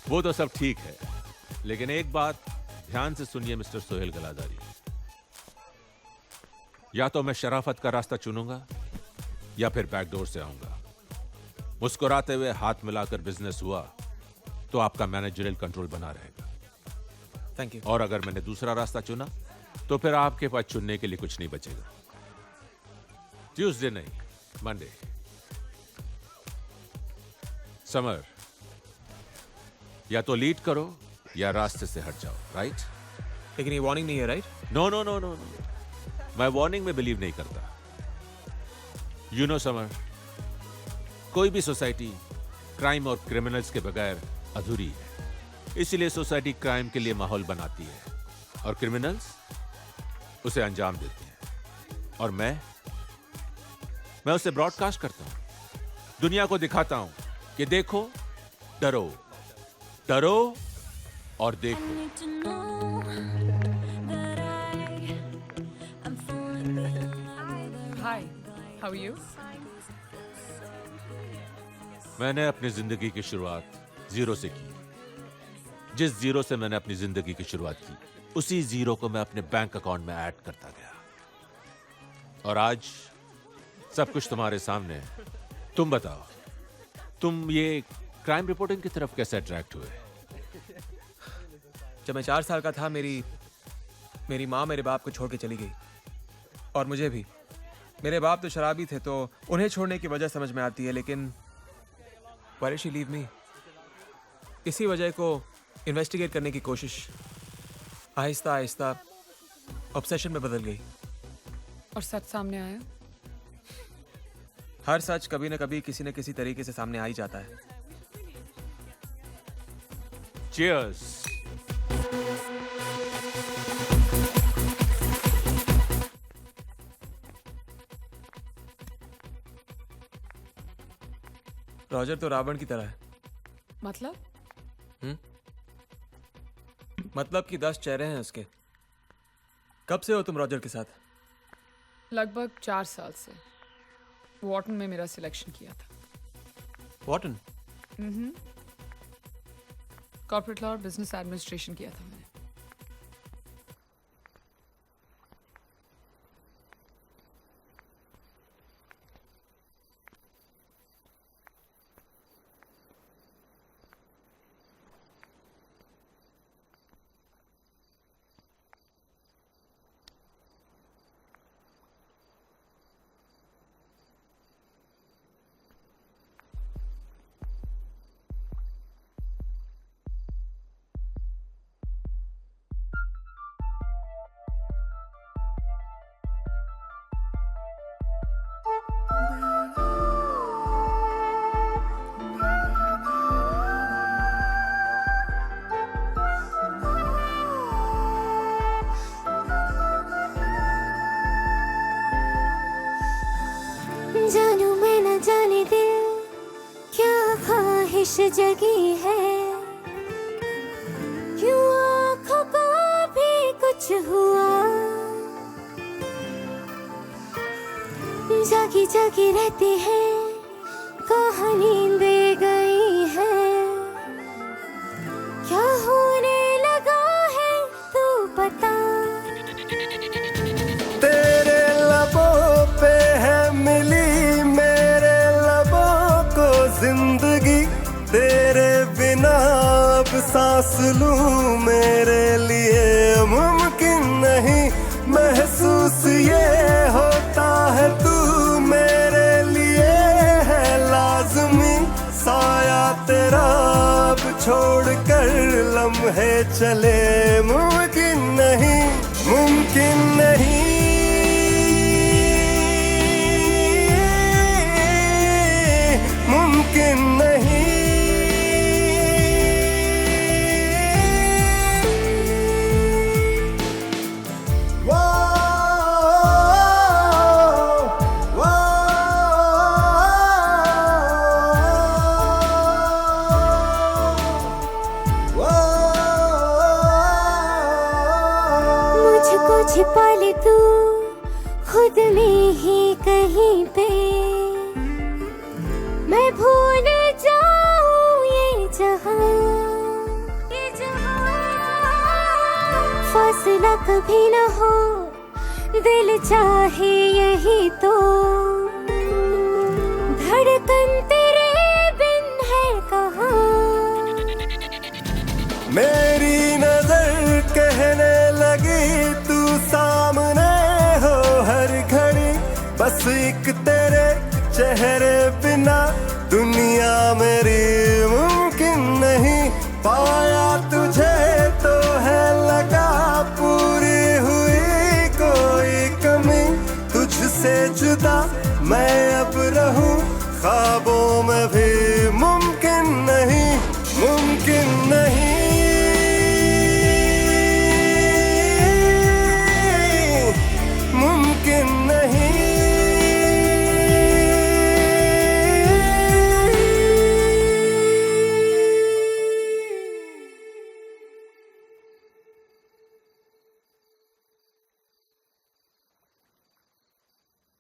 वो तो सब ठीक है, लेकिन एक बात ध्यान से सुनिए मिस्टर सोहेल गलादारी। या तो मैं शराफत का रास्ता चुनूंगा या फिर बैकडोर से आऊंगा। मुस्कुराते हुए हाथ मिलाकर बिजनेस हुआ तो आपका मैनेजरियल कंट्रोल बना रहेगा। Thank you. और अगर मैंने दूसरा रास्ता चुना तो फिर आपके पास चुनने के लिए कुछ नहीं बचेगा। ट्यूसडे नहीं, मंडे। समर, या तो लीड करो या रास्ते से हट जाओ, राइट? लेकिन ये वार्निंग नहीं है, right? No no no no no, मैं वार्निंग में बिलीव नहीं करता। यू नो समर, कोई भी सोसाइटी क्राइम और क्रिमिनल्स के बगैर अधूरी है। इसीलिए सोसाइटी क्राइम के लिए माहौल बनाती है और क्रिमिनल्स उसे अंजाम देते हैं, और मैं उसे ब्रॉडकास्ट करता हूं, दुनिया को दिखाता हूं कि देखो, डरो डरो और देखो। हाय, हाउ आर यू? मैंने अपनी जिंदगी की शुरुआत जीरो से की। जिस जीरो से मैंने अपनी जिंदगी की शुरुआत की, उसी जीरो को मैं अपने बैंक अकाउंट में ऐड करता गया, और आज सब कुछ तुम्हारे सामने है। तुम बताओ, तुम ये क्राइम रिपोर्टिंग की तरफ कैसे अट्रैक्ट हुए? जब मैं 4 साल का था, मेरी माँ मेरे बाप को छोड़ के चली गई, और मुझे भी। मेरे बाप तो शराबी थे, तो उन्हें छोड़ने की वजह समझ में आती है, लेकिन why did she leave me? इसी वजह को इन्वेस्टिगेट करने की कोशिश आहिस्ता आहिस्ता ऑब्सेशन में बदल गई। और सच सामने आया? हर सच कभी न कभी किसी न किसी तरीके से सामने आ ही जाता है। Cheers! रॉजर तो रावण की तरह है। मतलब? मतलब कि 10 चेहरे हैं उसके। कब से हो तुम रॉजर के साथ? लगभग 4 साल से। वॉर्टन में मेरा सिलेक्शन किया था। वॉर्टन? कॉर्पोरेट लॉ और बिजनेस एडमिनिस्ट्रेशन किया था मैंने। जानू मैं न जाने दिल क्या ख्वाहिश जगी है, क्यों आँखों को भी कुछ हुआ, जागी जागी रहती है, कहाँ नींद गई है, क्या होने लगा है तू बता। तेरे लबों पे है मिली मेरे लबों को जिंदगी, तेरे बिना अब सांस लूं मेरे लिए मुमकिन नहीं, महसूस ये होता है तू मेरे लिए है लाज़मी, साया तेरा अब छोड़ कर लम्हे चले मुमकिन नहीं, मुमकिन नहीं। मुमकिन नहीं। मुझको छिपा ले तू खुद में ही कहीं पे, मैं भूल जाऊं ये जहां, फासला कभी न हो, दिल चाहे यही तो, धड़कन तेरे बिन है कहाँ। मेरी नजर कहने लगी तू सामने हो हर घड़ी, बस एक तेरे चेहरे बिना दुनिया मेरी मुमकिन नहीं, पाया तुझे तो है लगा पूरी हुई कोई कमी, तुझसे जुदा मैं अब रहूं ख्वाबों में भी मुमकिन नहीं, मुमकिन नहीं, मुमकिन नहीं।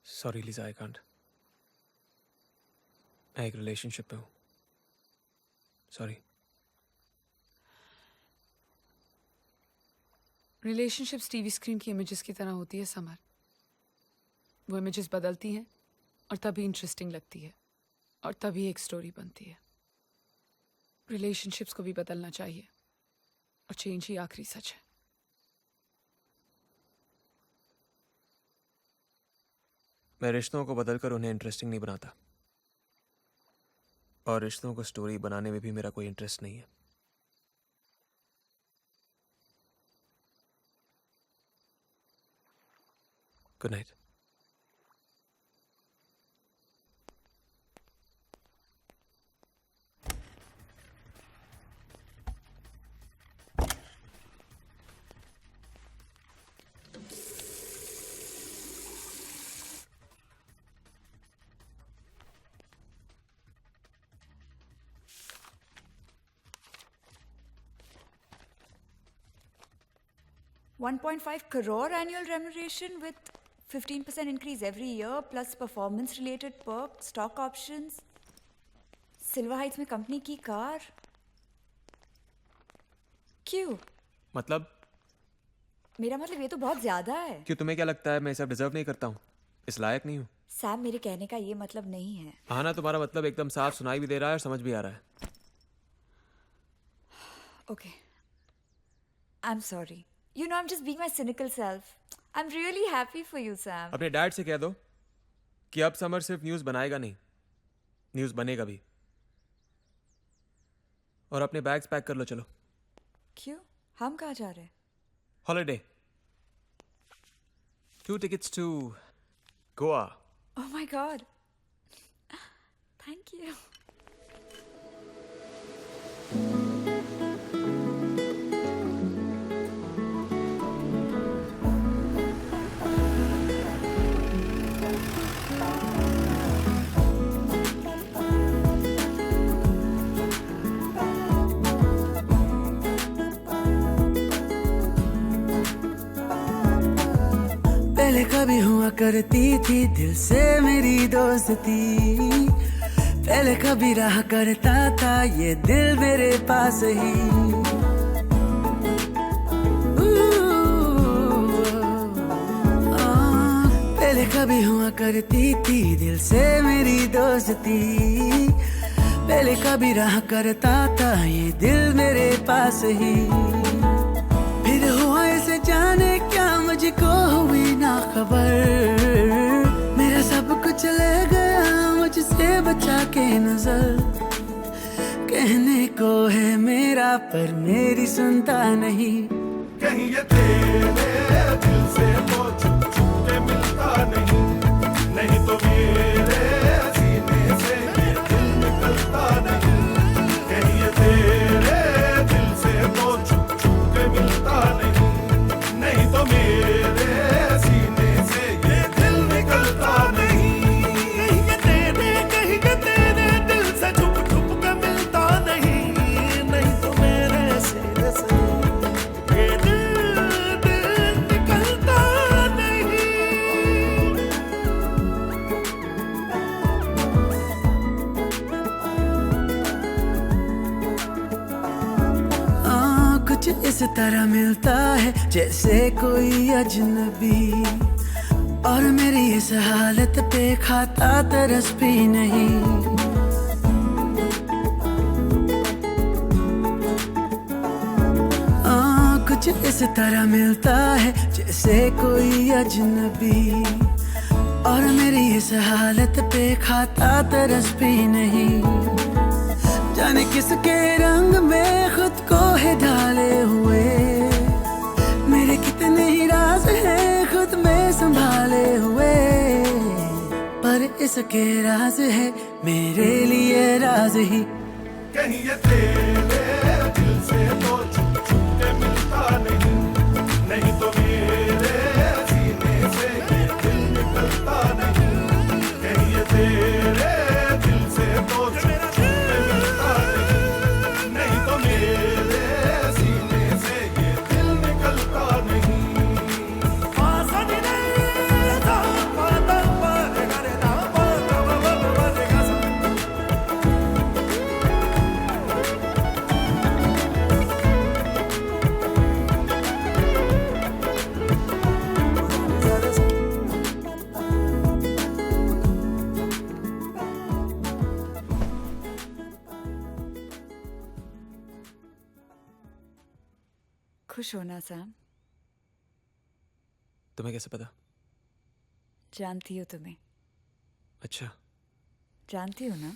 Sorry Lisa, I can't. मैं एक रिलेशनशिप में हूँ। सॉरी। रिलेशनशिप्स टीवी स्क्रीन की इमेजेस की तरह होती है समर। वो इमेजेस बदलती हैं और तभी इंटरेस्टिंग लगती है और तभी एक स्टोरी बनती है। रिलेशनशिप्स को भी बदलना चाहिए और चेंज ही आखिरी सच है। मैं रिश्तों को बदलकर उन्हें इंटरेस्टिंग नहीं बनाता, और रिश्तों को स्टोरी बनाने में भी मेरा कोई इंटरेस्ट नहीं है। Good night. $1.5 crore annual remuneration with 15% increase every year plus performance related perks, stock options. Silver Heights में कंपनी की कार। क्यों? मतलब? मेरा मतलब ये तो बहुत ज्यादा है। क्यों, तुम्हें क्या लगता है मैं सब डिजर्व नहीं करता हूँ? इस लायक नहीं हूँ? सैम, मेरे कहने का ये मतलब नहीं है। हाँ ना, तुम्हारा मतलब एकदम साफ सुनाई भी दे रहा है और समझ भी आ रहा है। Okay. I'm sorry. You know, I'm just being my cynical self. I'm really happy for you, Sam. अपने डैड से कह दो कि अब समर सिर्फ न्यूज़ बनाएगा नहीं, न्यूज़ बनेगा भी। और अपने बैग्स पैक कर लो, चलो। क्यों? हम कहाँ जा रहे हैं? Holiday. 2 tickets to Goa. Oh my God. Thank you. पहले कभी हुआ करती थी दिल से मेरी दोस्ती, पहले कभी रहा करता था ये दिल मेरे पास ही। पहले कभी हुआ करती थी दिल से मेरी दोस्ती, पहले कभी रहा करता था ये दिल मेरे पास ही। फिर हुआ ऐसे जाने क्या मुझको हुई ना खबर, मेरा सब कुछ ले गया मुझसे बचा के नजर। कहने को है मेरा पर मेरी सुनता नहीं, कहीं ये तेरे दिल से वो छुप छुप के मिलता नहीं, नहीं तो मेरे सीने से ये दिल निकलता नहीं। कहीं ये तेरे दिल से वो छुप छुप के मिलता नहीं, नहीं तो मेरे सीने से ये दिल निकलता नहीं। कहीं ये तेरे दिल से छुप छुप के मिलता नहीं, नहीं तो मेरे सीने से ये दिल निकलता नहीं। कुछ इस तरह मिलता है जैसे कोई अजनबी, और मेरी इस हालत पे खाता तरस भी नहीं। कुछ इस तरह मिलता है जैसे कोई अजनबी, और मेरी इस हालत पे खाता तरस भी नहीं। जाने किसके रंग में खुद इसके राज है मेरे लिए राज ही। कहीं ये तेरे दिल से तो छुप छुप के मिलता नहीं, नहीं तो मेरे सीने से ये दिल निकलता नहीं। कहीं ये तेरे दिल से तो छुप छुप के मिलता नहीं, नहीं तो मेरे सीने से ये दिल निकलता नहीं। खुश हो ना सैम? तुम्हें कैसे पता? जानती हो तुम्हें। अच्छा। जानती हो ना?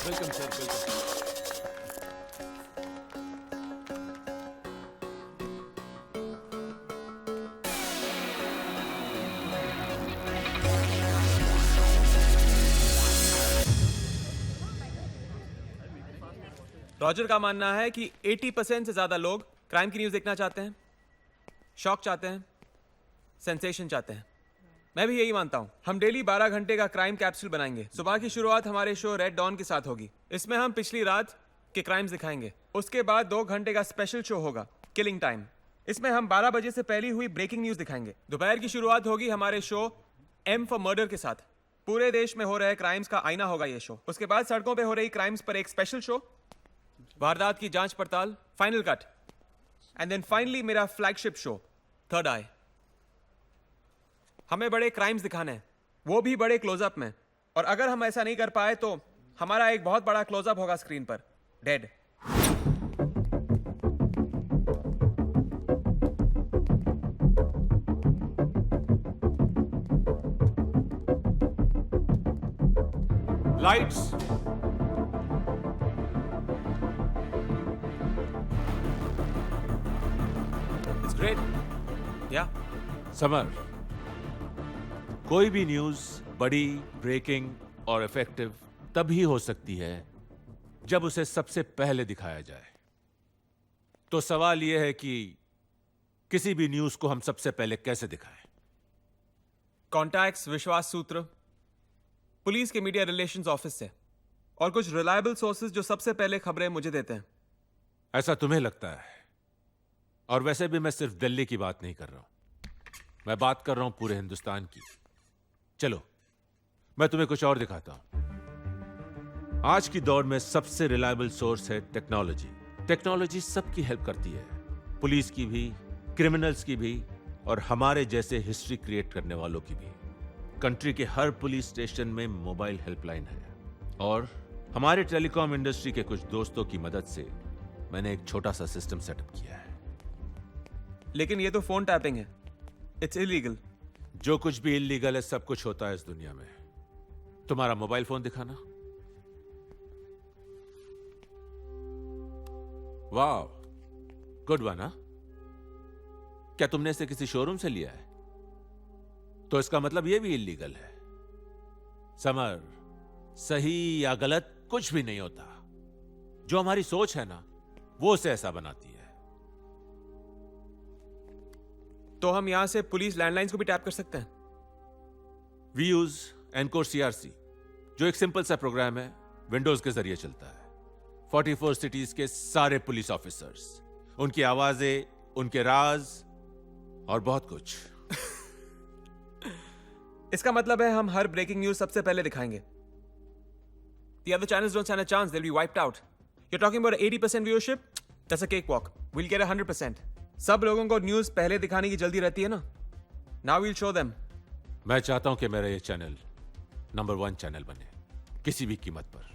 Welcome sir, welcome. रॉजर का मानना है कि 80% से ज्यादा लोग क्राइम की न्यूज देखना चाहते हैं, शॉक चाहते हैं, सेंसेशन चाहते हैं। मैं भी यही मानता हूं। हम डेली 12 घंटे का क्राइम कैप्सूल बनाएंगे। सुबह की शुरुआत हमारे शो रेड डॉन के साथ होगी। इसमें हम पिछली रात के क्राइम्स दिखाएंगे। उसके बाद 2 घंटे का स्पेशल शो होगा किलिंग टाइम। इसमें हम 12 बजे से पहले हुई ब्रेकिंग न्यूज दिखाएंगे। दोपहर की शुरुआत होगी हमारे शो एम फॉर मर्डर के साथ। पूरे देश में हो रहे क्राइम्स का आईना होगा ये शो। उसके बाद सड़कों पे हो रही क्राइम्स पर एक स्पेशल शो, वारदात की जांच पड़ताल, final cut, and then finally मेरा फ्लैगशिप शो थर्ड आई। हमें बड़े क्राइम्स दिखाने हैं, वो भी बड़े क्लोजअप में। और अगर हम ऐसा नहीं कर पाए तो हमारा एक बहुत बड़ा क्लोजअप होगा स्क्रीन पर, डेड। लाइट्स। It's great. या समर, कोई भी न्यूज बड़ी, ब्रेकिंग और इफेक्टिव तभी हो सकती है जब उसे सबसे पहले दिखाया जाए। तो सवाल यह है कि किसी भी न्यूज को हम सबसे पहले कैसे दिखाएं? कॉन्टैक्ट्स, विश्वास सूत्र, पुलिस के मीडिया रिलेशंस ऑफिस से, और कुछ रिलायबल सोर्सेज जो सबसे पहले खबरें मुझे देते हैं। ऐसा तुम्हें लगता है? और वैसे भी मैं सिर्फ दिल्ली की बात नहीं कर रहा हूं, मैं बात कर रहा हूं पूरे हिंदुस्तान की। चलो मैं तुम्हें कुछ और दिखाता हूं। आज की दौर में सबसे रिलायबल सोर्स है टेक्नोलॉजी। टेक्नोलॉजी सबकी हेल्प करती है, पुलिस की भी, क्रिमिनल्स की भी, और हमारे जैसे हिस्ट्री क्रिएट करने वालों की भी। कंट्री के हर पुलिस स्टेशन में मोबाइल हेल्पलाइन है, और हमारे टेलीकॉम इंडस्ट्री के कुछ दोस्तों की मदद से मैंने एक छोटा सा सिस्टम सेटअप किया है। लेकिन ये तो फोन टैपिंग है, इट्स इलीगल। जो कुछ भी इलीगल है सब कुछ होता है इस दुनिया में। तुम्हारा मोबाइल फोन दिखाना। वाह, गुड वन। हाँ, क्या तुमने इसे किसी शोरूम से लिया है? तो इसका मतलब यह भी इलीगल है। समर, सही या गलत कुछ भी नहीं होता, जो हमारी सोच है ना वो उसे ऐसा बनाती है। तो हम यहां से पुलिस लैंडलाइंस को भी टैप कर सकते हैं? वी यूज एनकोर CRC, जो एक सिंपल सा प्रोग्राम है, विंडोज के जरिए चलता है। 44 सिटीज के सारे पुलिस ऑफिसर्स, उनकी आवाजें, उनके राज और बहुत कुछ। इसका मतलब है हम हर ब्रेकिंग न्यूज सबसे पहले दिखाएंगे। The other channels don't stand a chance, they'll be wiped out. You're talking about 80% viewership? That's a cakewalk. We'll get 100%. सब लोगों को न्यूज पहले दिखाने की जल्दी रहती है ना। Now we'll show them. मैं चाहता हूं कि मेरा ये चैनल नंबर 1 चैनल बने, किसी भी कीमत पर।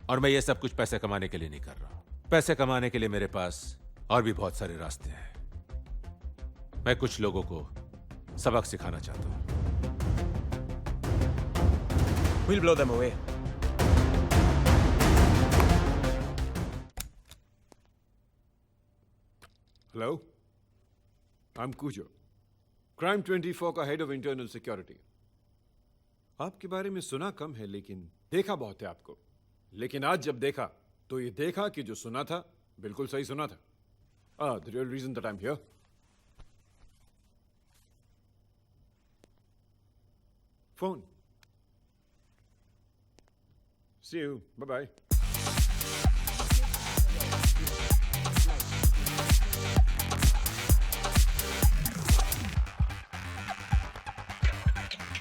और मैं ये सब कुछ पैसे कमाने के लिए नहीं कर रहा। पैसे कमाने के लिए मेरे पास और भी बहुत सारे रास्ते हैं। मैं कुछ लोगों को सबक सिखाना चाहता हूं। We'll blow them away. Hello, I'm Cujo, Crime 24 का हेड ऑफ इंटरनल सिक्योरिटी। आपके बारे में सुना कम है लेकिन देखा बहुत है आपको। लेकिन आज जब देखा तो ये देखा कि जो सुना था बिल्कुल सही सुना था। The real reason that I'm here. Phone. See you. Bye-bye.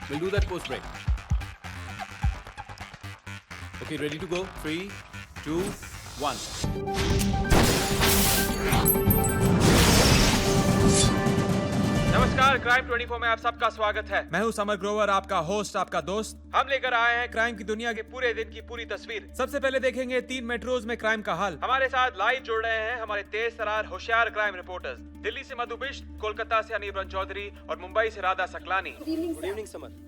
We'll do that post break. Okay, ready to go? 3, 2, 1. नमस्कार, क्राइम 24 में आप सबका स्वागत है। मैं हूं समर ग्रोवर, आपका होस्ट, आपका दोस्त। हम लेकर आए हैं क्राइम की दुनिया के पूरे दिन की पूरी तस्वीर। सबसे पहले देखेंगे 3 मेट्रोज में क्राइम का हाल। हमारे साथ लाइव जुड़ रहे हैं हमारे तेज तरार होशियार क्राइम रिपोर्टर्स। दिल्ली से मधु बिष्ट, कोलकाता से अनिरबन चौधरी और मुंबई से Radha Saklani. Good evening summer.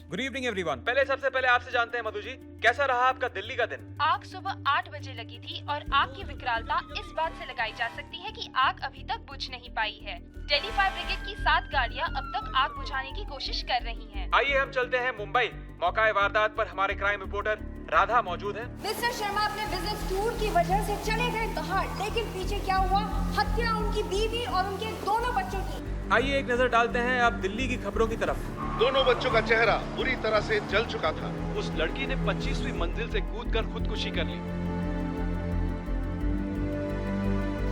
Good evening everyone. सबसे पहले आपसे जानते हैं मधु जी, कैसा रहा आपका दिल्ली का दिन? आग सुबह 8 बजे लगी थी और आग की विकरालता इस बात से लगाई जा सकती है कि आग अभी तक बुझ नहीं पाई है। दिल्ली फायर ब्रिगेड की 7 गाड़ियां अब तक आग बुझाने की कोशिश कर रही हैं। आइए हम चलते हैं मुंबई। मौका वारदात पर हमारे क्राइम रिपोर्टर राधा मौजूद है। मिस्टर शर्मा अपने बिजनेस टूर की वजह से चले गए बाहर, लेकिन पीछे क्या हुआ? हत्या उनकी बीवी और उनके दोनों बच्चों की। आइए एक नजर डालते हैं अब दिल्ली की खबरों की तरफ। दोनों बच्चों का चेहरा बुरी तरह से जल चुका था। उस लड़की ने 25वीं मंजिल से कूदकर खुदकुशी कर ली।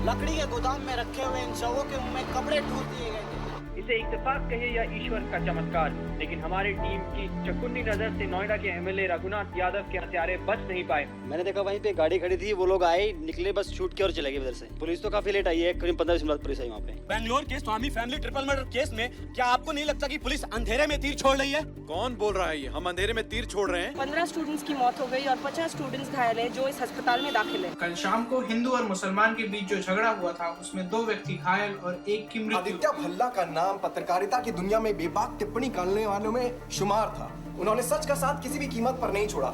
लकड़ी के गोदाम में रखे हुए इन शवों के मुंह में कपड़े ठूस दिए गए थे। इसे इत्तेफाक कहे या ईश्वर का चमत्कार, लेकिन हमारी टीम की चकुन्नी नजर से नोएडा के एमएलए रघुनाथ यादव के हत्यारे बच नहीं पाए। मैंने देखा वहीं पे गाड़ी खड़ी थी, वो लोग आए, निकले, बस शूट के और चले गए उधर से। पुलिस तो काफी लेट आई है, करीब 15 मिनट पुलिस आई वहाँ पे। बैंगलोर के स्वामी फैमिली ट्रिपल मर्डर केस में क्या आपको नहीं लगता कि पुलिस अंधेरे में तीर छोड़ रही है? कौन बोल रहा है ये? हम अंधेरे में तीर छोड़ रहे हैं? 15 स्टूडेंट्स की मौत हो गई और 50 स्टूडेंट्स घायल हैं जो इस अस्पताल में दाखिल है। कल शाम को हिंदू और मुसलमान के बीच जो झगड़ा हुआ था उसमें 2 व्यक्ति घायल और 1 की मृत्यु। आदित्य भल्ला का नाम पत्रकारिता की दुनिया में बेबाक टिप्पणी करने वालों में शुमार था। उन्होंने सच का साथ किसी भी कीमत पर नहीं छोड़ा।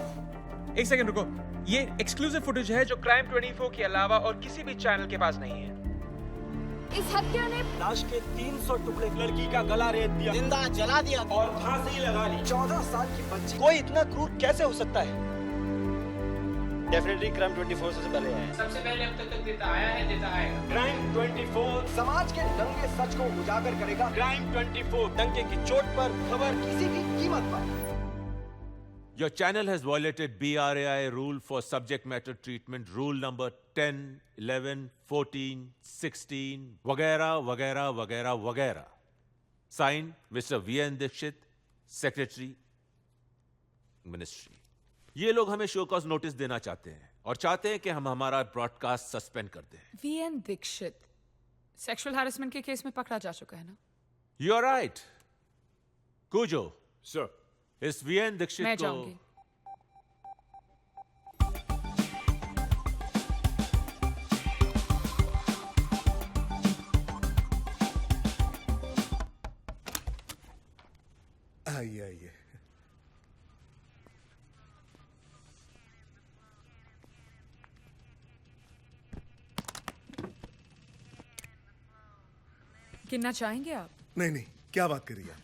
एक सेकंड रुको, ये एक्सक्लूसिव फुटेज है जो क्राइम 24 के अलावा और किसी भी चैनल के पास नहीं है। इस हत्या ने लाश के 300 टुकड़े, लड़की का गला रेत दिया, जिंदा जला दिया और फांसी लगा ली। 14 साल की बच्ची। कोई इतना क्रूर कैसे हो सकता है? डेफिनेटली क्राइम 24 से पहले आया है। सबसे पहले अब तक देता आया है, देता आएगा। क्राइम 24 समाज के नंगे सच को उजागर करेगा। क्राइम 24 डंके की चोट पर, खबर किसी भी कीमत पर। Your channel has violated BRAI rule for subject matter treatment, rule number 10, 11, 14, 16, वगैरह वगैरह वगैरह वगैरह। Signed, Mr. VN Dixit, Secretary, Ministry। ये लोग हमें शो कॉज नोटिस देना चाहते हैं और चाहते हैं कि हम हमारा ब्रॉडकास्ट सस्पेंड कर दें। VN दीक्षित सेक्सुअल हैरेसमेंट के केस में पकड़ा जा चुका है ना? You are right. Kujo sir, इस VN दीक्षित मैं को जाऊंगी। आइए आइए। गिनना चाहेंगे आप? नहीं नहीं, क्या बात कर रही है आप?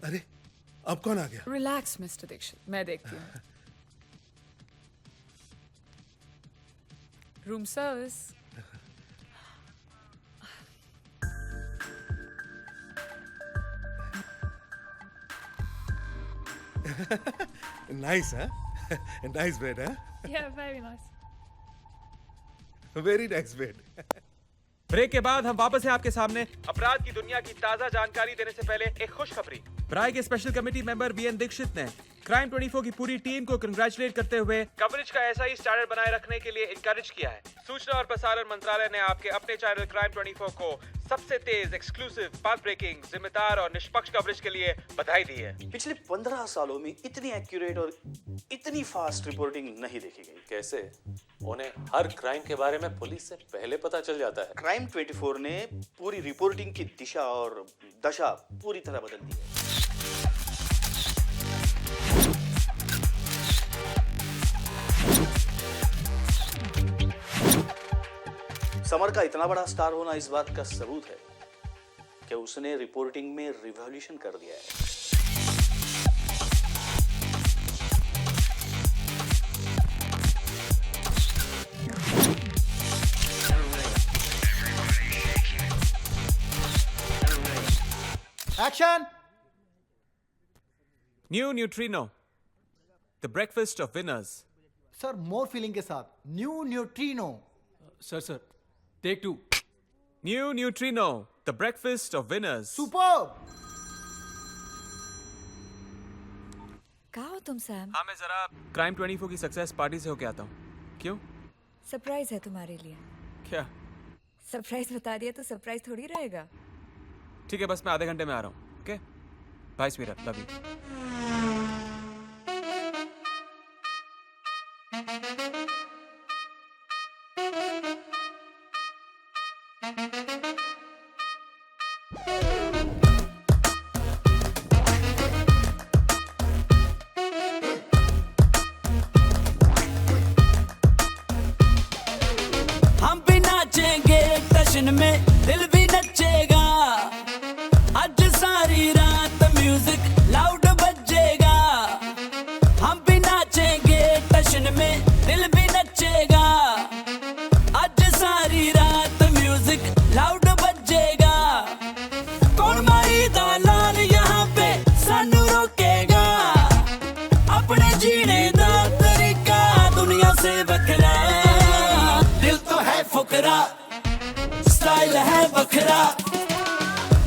अरे अब कौन आ गया? रिलैक्स मिस्टर दीक्षित, मैं देखती हूँ। Room service. नाइस, हाँ? नाइस बेड, हाँ? Yeah, very nice. Very nice bed. Break के बाद हम वापस हैं आपके सामने अपराध की दुनिया की ताजा जानकारी देने से पहले एक खुशखबरी। ब्राई के special committee member BN Dikshit ने क्राइम 24 की पूरी टीम को कंग्रेचुलेट करते हुए कवरेज का ऐसा ही स्टैंडर्ड बनाए रखने के लिए इनकरेज किया है। सूचना और प्रसारण मंत्रालय ने आपके अपने चैनल क्राइम 24 को सबसे तेज, एक्सक्लूसिव, पाथ ब्रेकिंग, जिम्मेदार और निष्पक्ष कवरेज के लिए बधाई दी है। पिछले 15 सालों में इतनी एक्यूरेट और इतनी फास्ट रिपोर्टिंग नहीं देखी गई। कैसे? उन्हें हर क्राइम के बारे में पुलिस से पहले पता चल जाता है। क्राइम 24 ने पूरी रिपोर्टिंग की दिशा और दशा पूरी तरह बदल दी है। समर का इतना बड़ा स्टार होना इस बात का सबूत है कि उसने रिपोर्टिंग में रिवॉल्यूशन कर दिया है। Action. New neutrino, the breakfast of winners. Sir more feeling के साथ, new neutrino. Sir take 2। New neutrino, the breakfast of winners. Superb. कहाँ हो तुम सैम? हाँ, मैं जरा क्राइम 24 की सक्सेस पार्टी से होके आता हूँ। क्यों? सरप्राइज है तुम्हारे लिए। क्या? सरप्राइज बता दिया तो सरप्राइज थोड़ी रहेगा। ठीक है, बस मैं आधे घंटे में आ रहा हूँ। Okay, bye sweet, love you. हम भी नाचेंगे टशन में, दिल भी नचेगा। आज सारी रात म्यूजिक लाउड बजेगा। हम भी नाचेंगे टशन में, दिल भी नचेगा। आज सारी रात म्यूजिक लाउड बजेगा। कौन मारी दालाल यहाँ पे सानू रोकेगा? अपने जीने दा तरीका दुनिया से बखरा। दिल तो है फुकरा, स्टाइल है बखरा।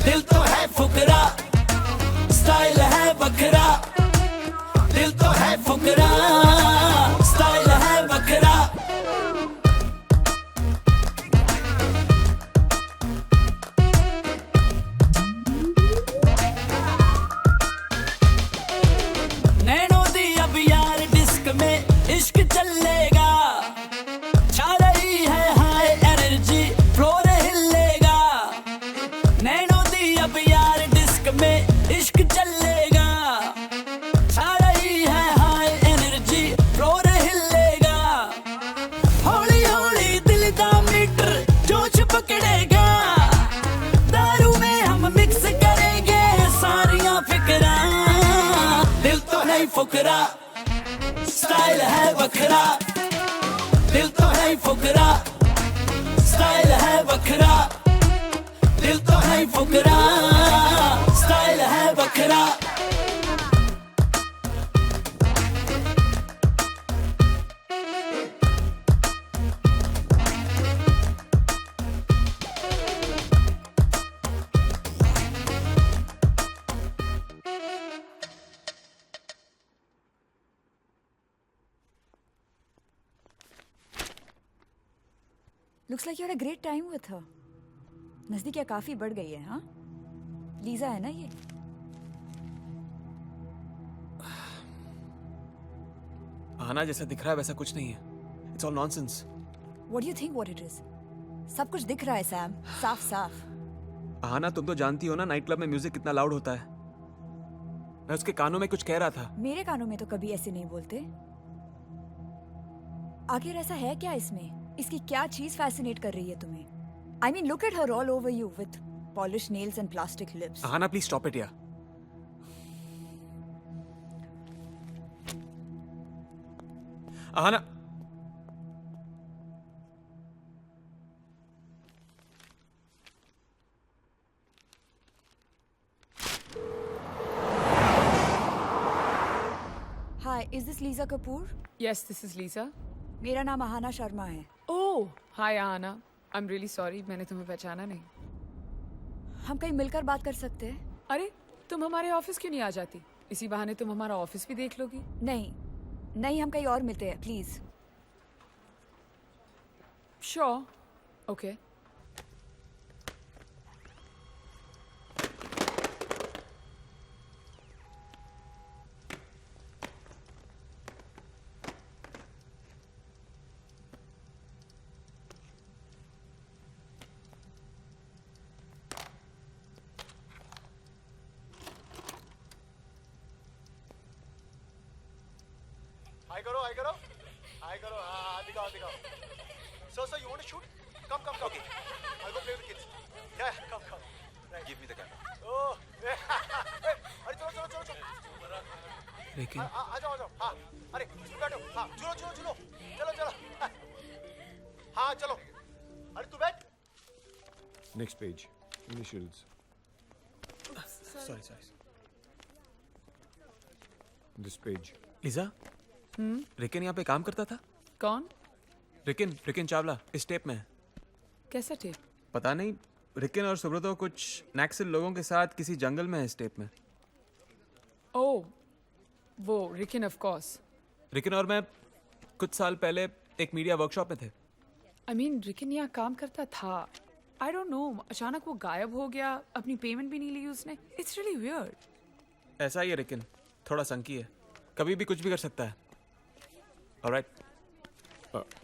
दिल तो है फुकरा, स्टाइल है बखरा। दिल तो है फुकरा, स्टाइल है बखरा। नैनो दी अब यार डिस्क में इश्क चलेगा। छा रही है हाई एनर्जी, फ्लोर हिलेगा। नैनो दी अब यार डिस्क में इश्क चलेगा। छा रही है हाई एनर्जी, फ्लोर हिलेगा। हौली हौली दिल का मीटर जोश पकड़ेगा। दारू में हम मिक्स करेंगे सारियां फिक्रा। दिल तो है फुकरा, स्टाइल है बखरा। दिल तो है फुकरा, स्टाइल है बखरा। दिल तो है फुकरा, स्टाइल है बखरा। Looks like you had a great time with her. नजदीकियाँ काफी बढ़ गई है, हाँ? लीजा है ना ये? आना जैसा दिख रहा है वैसा कुछ नहीं है। It's all nonsense. What do you think what it is? सब कुछ दिख रहा है सैम, साफ साफ। आना, तुम तो जानती हो ना नाइट क्लब में म्यूजिक कितना लाउड होता है। मैं उसके कानों में कुछ कह रहा था। मेरे कानों में तो कभी ऐसे नहीं बोलते। आखिर ऐसा है क्या इसमें? इसकी क्या चीज फैसिनेट कर रही है तुम्हें? I mean, look at her all over you with polished nails and plastic lips. Aana, please stop it यार। Aana, is this Liza Kapoor? Yes, this is Liza. मेरा नाम आहाना शर्मा है। Oh, hi Aahana. I am really sorry, मैंने तुम्हें पहचाना नहीं। हम कहीं मिलकर बात कर सकते हैं? अरे, तुम हमारे ऑफिस क्यों नहीं आ जाती? इसी बहाने तुम हमारा ऑफिस भी देख लोगी। नहीं नहीं, हम कहीं और मिलते हैं, प्लीज। Sure, okay. हाय करो, हाय करो, हाय करो। हाँ, दिखाओ दिखाओ। Sir, you want to shoot? Come. Okay. I'll go play with the kids. Yeah, come. Right. Give me the camera. Oh, अरे चलो। लेकिन आ जाओ। हाँ, अरे इसमें बैठो। हाँ, झूलो। चलो। हाँ, चलो। अरे तू बैठ। Next page. Initials. sorry. This page. Lisa, रिकिन यहाँ पे काम करता था? कौन? रिकिन चावला इस टेप में है। कैसा टेप? पता नहीं, रिकिन और सुब्रतो कुछ नक्सल लोगों के साथ किसी जंगल में है इस टेप में। ओह, वो रिकिन ऑफ कोर्स। रिकिन और मैं कुछ साल पहले एक मीडिया वर्कशॉप में थे। आई मीन, रिकिन यहाँ काम करता था। आई डोंट नो, अचानक वो गायब हो गया, अपनी पेमेंट भी नहीं ली उसने। It's really weird. ऐसा ही है रिकिन, थोड़ा संकी है, कभी भी कुछ भी कर सकता है। ऑलराइट।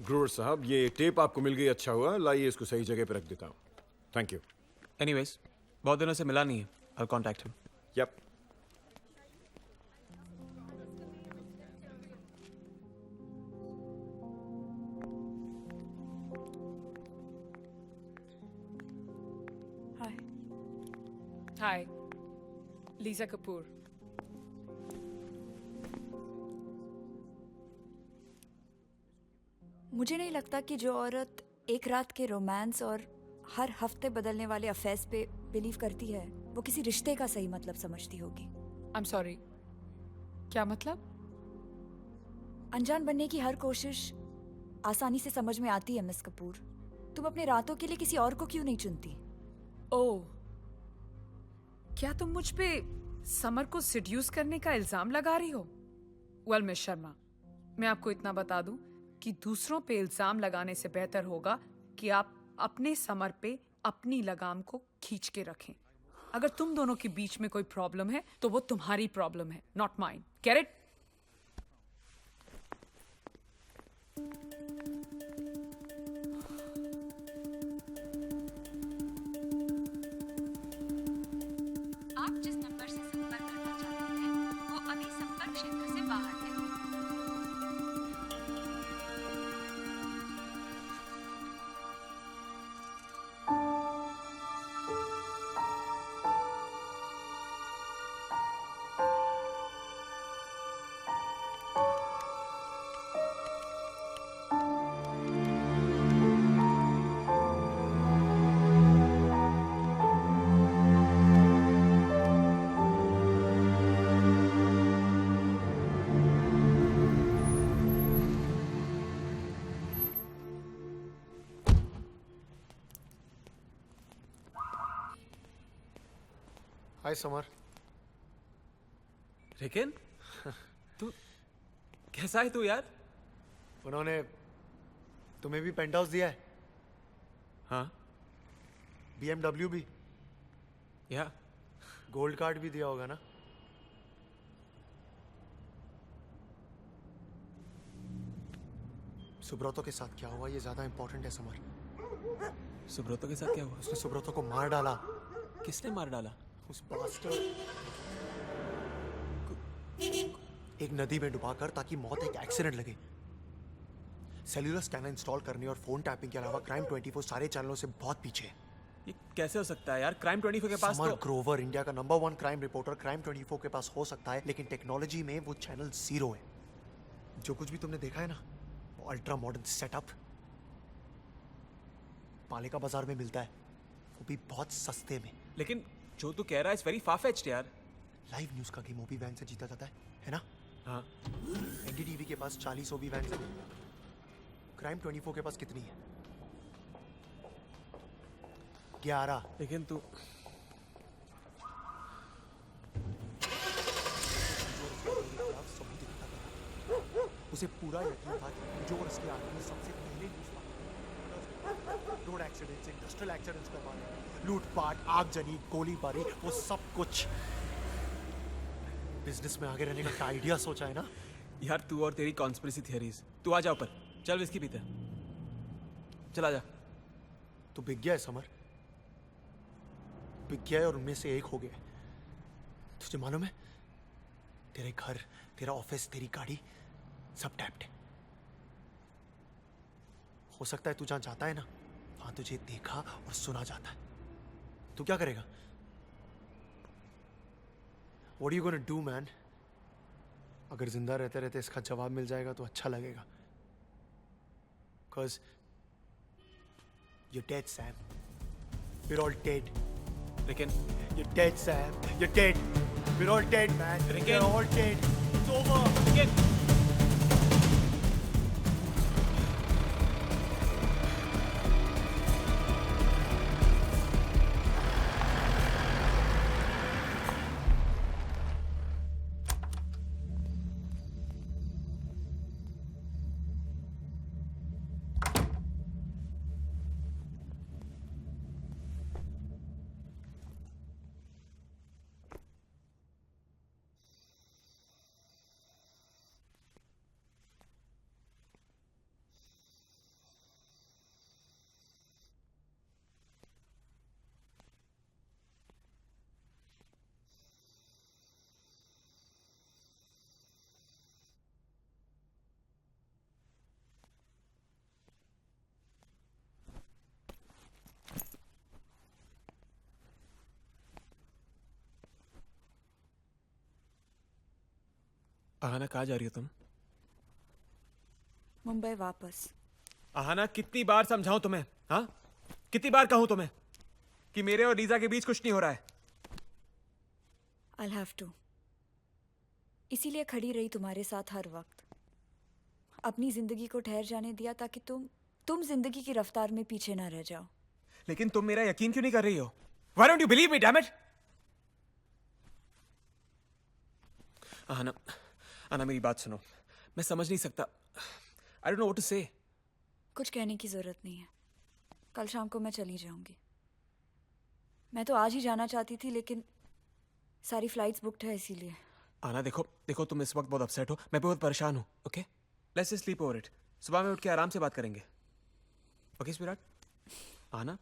ग्रोवर साहब, ये टेप आपको मिल गई, अच्छा हुआ। लाइए इसको सही जगह पे रख देता हूँ। Thank you. एनीवेज, बहुत दिनों से मिला नहीं है। I'll contact him. Yep. हाय, लीजा कपूर। मुझे नहीं लगता कि जो औरत एक रात के रोमांस और हर हफ्ते बदलने वाले अफेयर्स पे बिलीव करती है, वो किसी रिश्ते का सही मतलब समझती होगी। आई एम सॉरी, क्या मतलब? अनजान बनने की हर कोशिश आसानी से समझ में आती है मिस कपूर। तुम अपने रातों के लिए किसी और को क्यों नहीं चुनती? ओह, क्या तुम मुझ पे समर को सिड्यूस करने का इल्जाम लगा रही हो? वेल मिस शर्मा, मैं आपको इतना बता दूं कि दूसरों पे इल्जाम लगाने से बेहतर होगा कि आप अपने समर पे अपनी लगाम को खींच के रखें। अगर तुम दोनों के बीच में कोई प्रॉब्लम है तो वो तुम्हारी प्रॉब्लम है, नॉट माइन। Get it? आप जिस नंबर से संपर्क करना चाहते हैं वो अभी संपर्क क्षेत्र से बाहर है। हाय समर। रिकिन, तू कैसा है तू यार? उन्होंने तुम्हें भी पेंट हाउस दिया है? हाँ। BMW भी? या गोल्ड कार्ड भी दिया होगा ना? सुब्रतो के साथ क्या हुआ ये ज्यादा इंपॉर्टेंट है समर। सुब्रतो के साथ क्या हुआ? उसने सुब्रतो को मार डाला। किसने मार डाला? उस बास्टर्ड एक नदी में डुबाकर, ताकि मौत एक एक्सीडेंट लगे। सेल्यूलर स्कैनर इंस्टॉल करने और फोन टैपिंग के अलावा क्राइम 24 सारे चैनलों से बहुत पीछे है। ये कैसे हो सकता है यार? क्राइम 24 के पास समर तो ग्रोवर, इंडिया का नंबर 1 क्राइम रिपोर्टर, क्राइम 24 के पास हो सकता है, लेकिन टेक्नोलॉजी में वो चैनल 0 है। जो कुछ भी तुमने देखा है ना, वो अल्ट्रा मॉडर्न सेटअप पालिका बाजार में मिलता है, वो भी बहुत सस्ते में। लेकिन जो तू कह रहा है इट्स वेरी फार-फेच्ड यार। लाइव न्यूज का गेम ओबी वैन से जीता जाता है ना? हाँ एनडीटीवी के पास 40 ओबी वैन है। क्राइम 24 के पास कितनी है? 11। लेकिन तू उसे पूरा यकीन था कि जो और उसके आदमी सबसे पहले रोड एक्सीडेंट्स, इंडस्ट्रियल एक्सीडेंट्स करवा रहे हैं, लूटपाट, आगजनी, गोलीबारी, वो सब कुछ बिजनेस में आगे रहने का क्या आइडिया सोचा है ना यार। तू और तेरी कॉन्स्पिरेसी थियरीज। तू आ जा ऊपर, चल विस्की पीते हैं। चला जा। तो बिक गया है समर, बिक गया है और उनमें से एक हो गया। तुझे मालूम है तेरे घर, तेरा ऑफिस, तेरी गाड़ी सब टैप्ड है। हो सकता है तू जहां जाता है ना वहां तुझे देखा और सुना जाता है। तू क्या करेगा? What are you gonna do, man? अगर जिंदा रहते रहते इसका जवाब मिल जाएगा तो अच्छा लगेगा। Cause you're dead, Sam. We're all dead. लेकिन you're dead, Sam. You're dead. We're all dead, man. लेकिन We're all dead. It's over. लेकिन आहाना कहाँ जा रही हो तुम? मुंबई वापस। आहाना कितनी बार समझाऊं तुम्हें? हाँ, कितनी बार कहूं तुम्हें कि मेरे और लीजा के बीच कुछ नहीं हो रहा है? I'll have to. इसीलिए खड़ी रही तुम्हारे साथ हर वक्त। अपनी जिंदगी को ठहर जाने दिया ताकि तुम जिंदगी की रफ्तार में पीछे ना रह जाओ। लेकिन तुम मेरा यकीन क्यों नहीं कर रही हो? Why don't you believe me, damn it? आना मेरी बात सुनो। मैं समझ नहीं सकता। I don't know what to say. कुछ कहने की जरूरत नहीं है। कल शाम को मैं चली जाऊंगी। मैं तो आज ही जाना चाहती थी लेकिन सारी फ्लाइट्स बुक्ड है इसीलिए। आना देखो तुम इस वक्त बहुत अपसेट हो, मैं बहुत परेशान हूँ। Okay, let's just sleep over it. सुबह में उठ के आराम से बात करेंगे। Okay sweetheart? आना।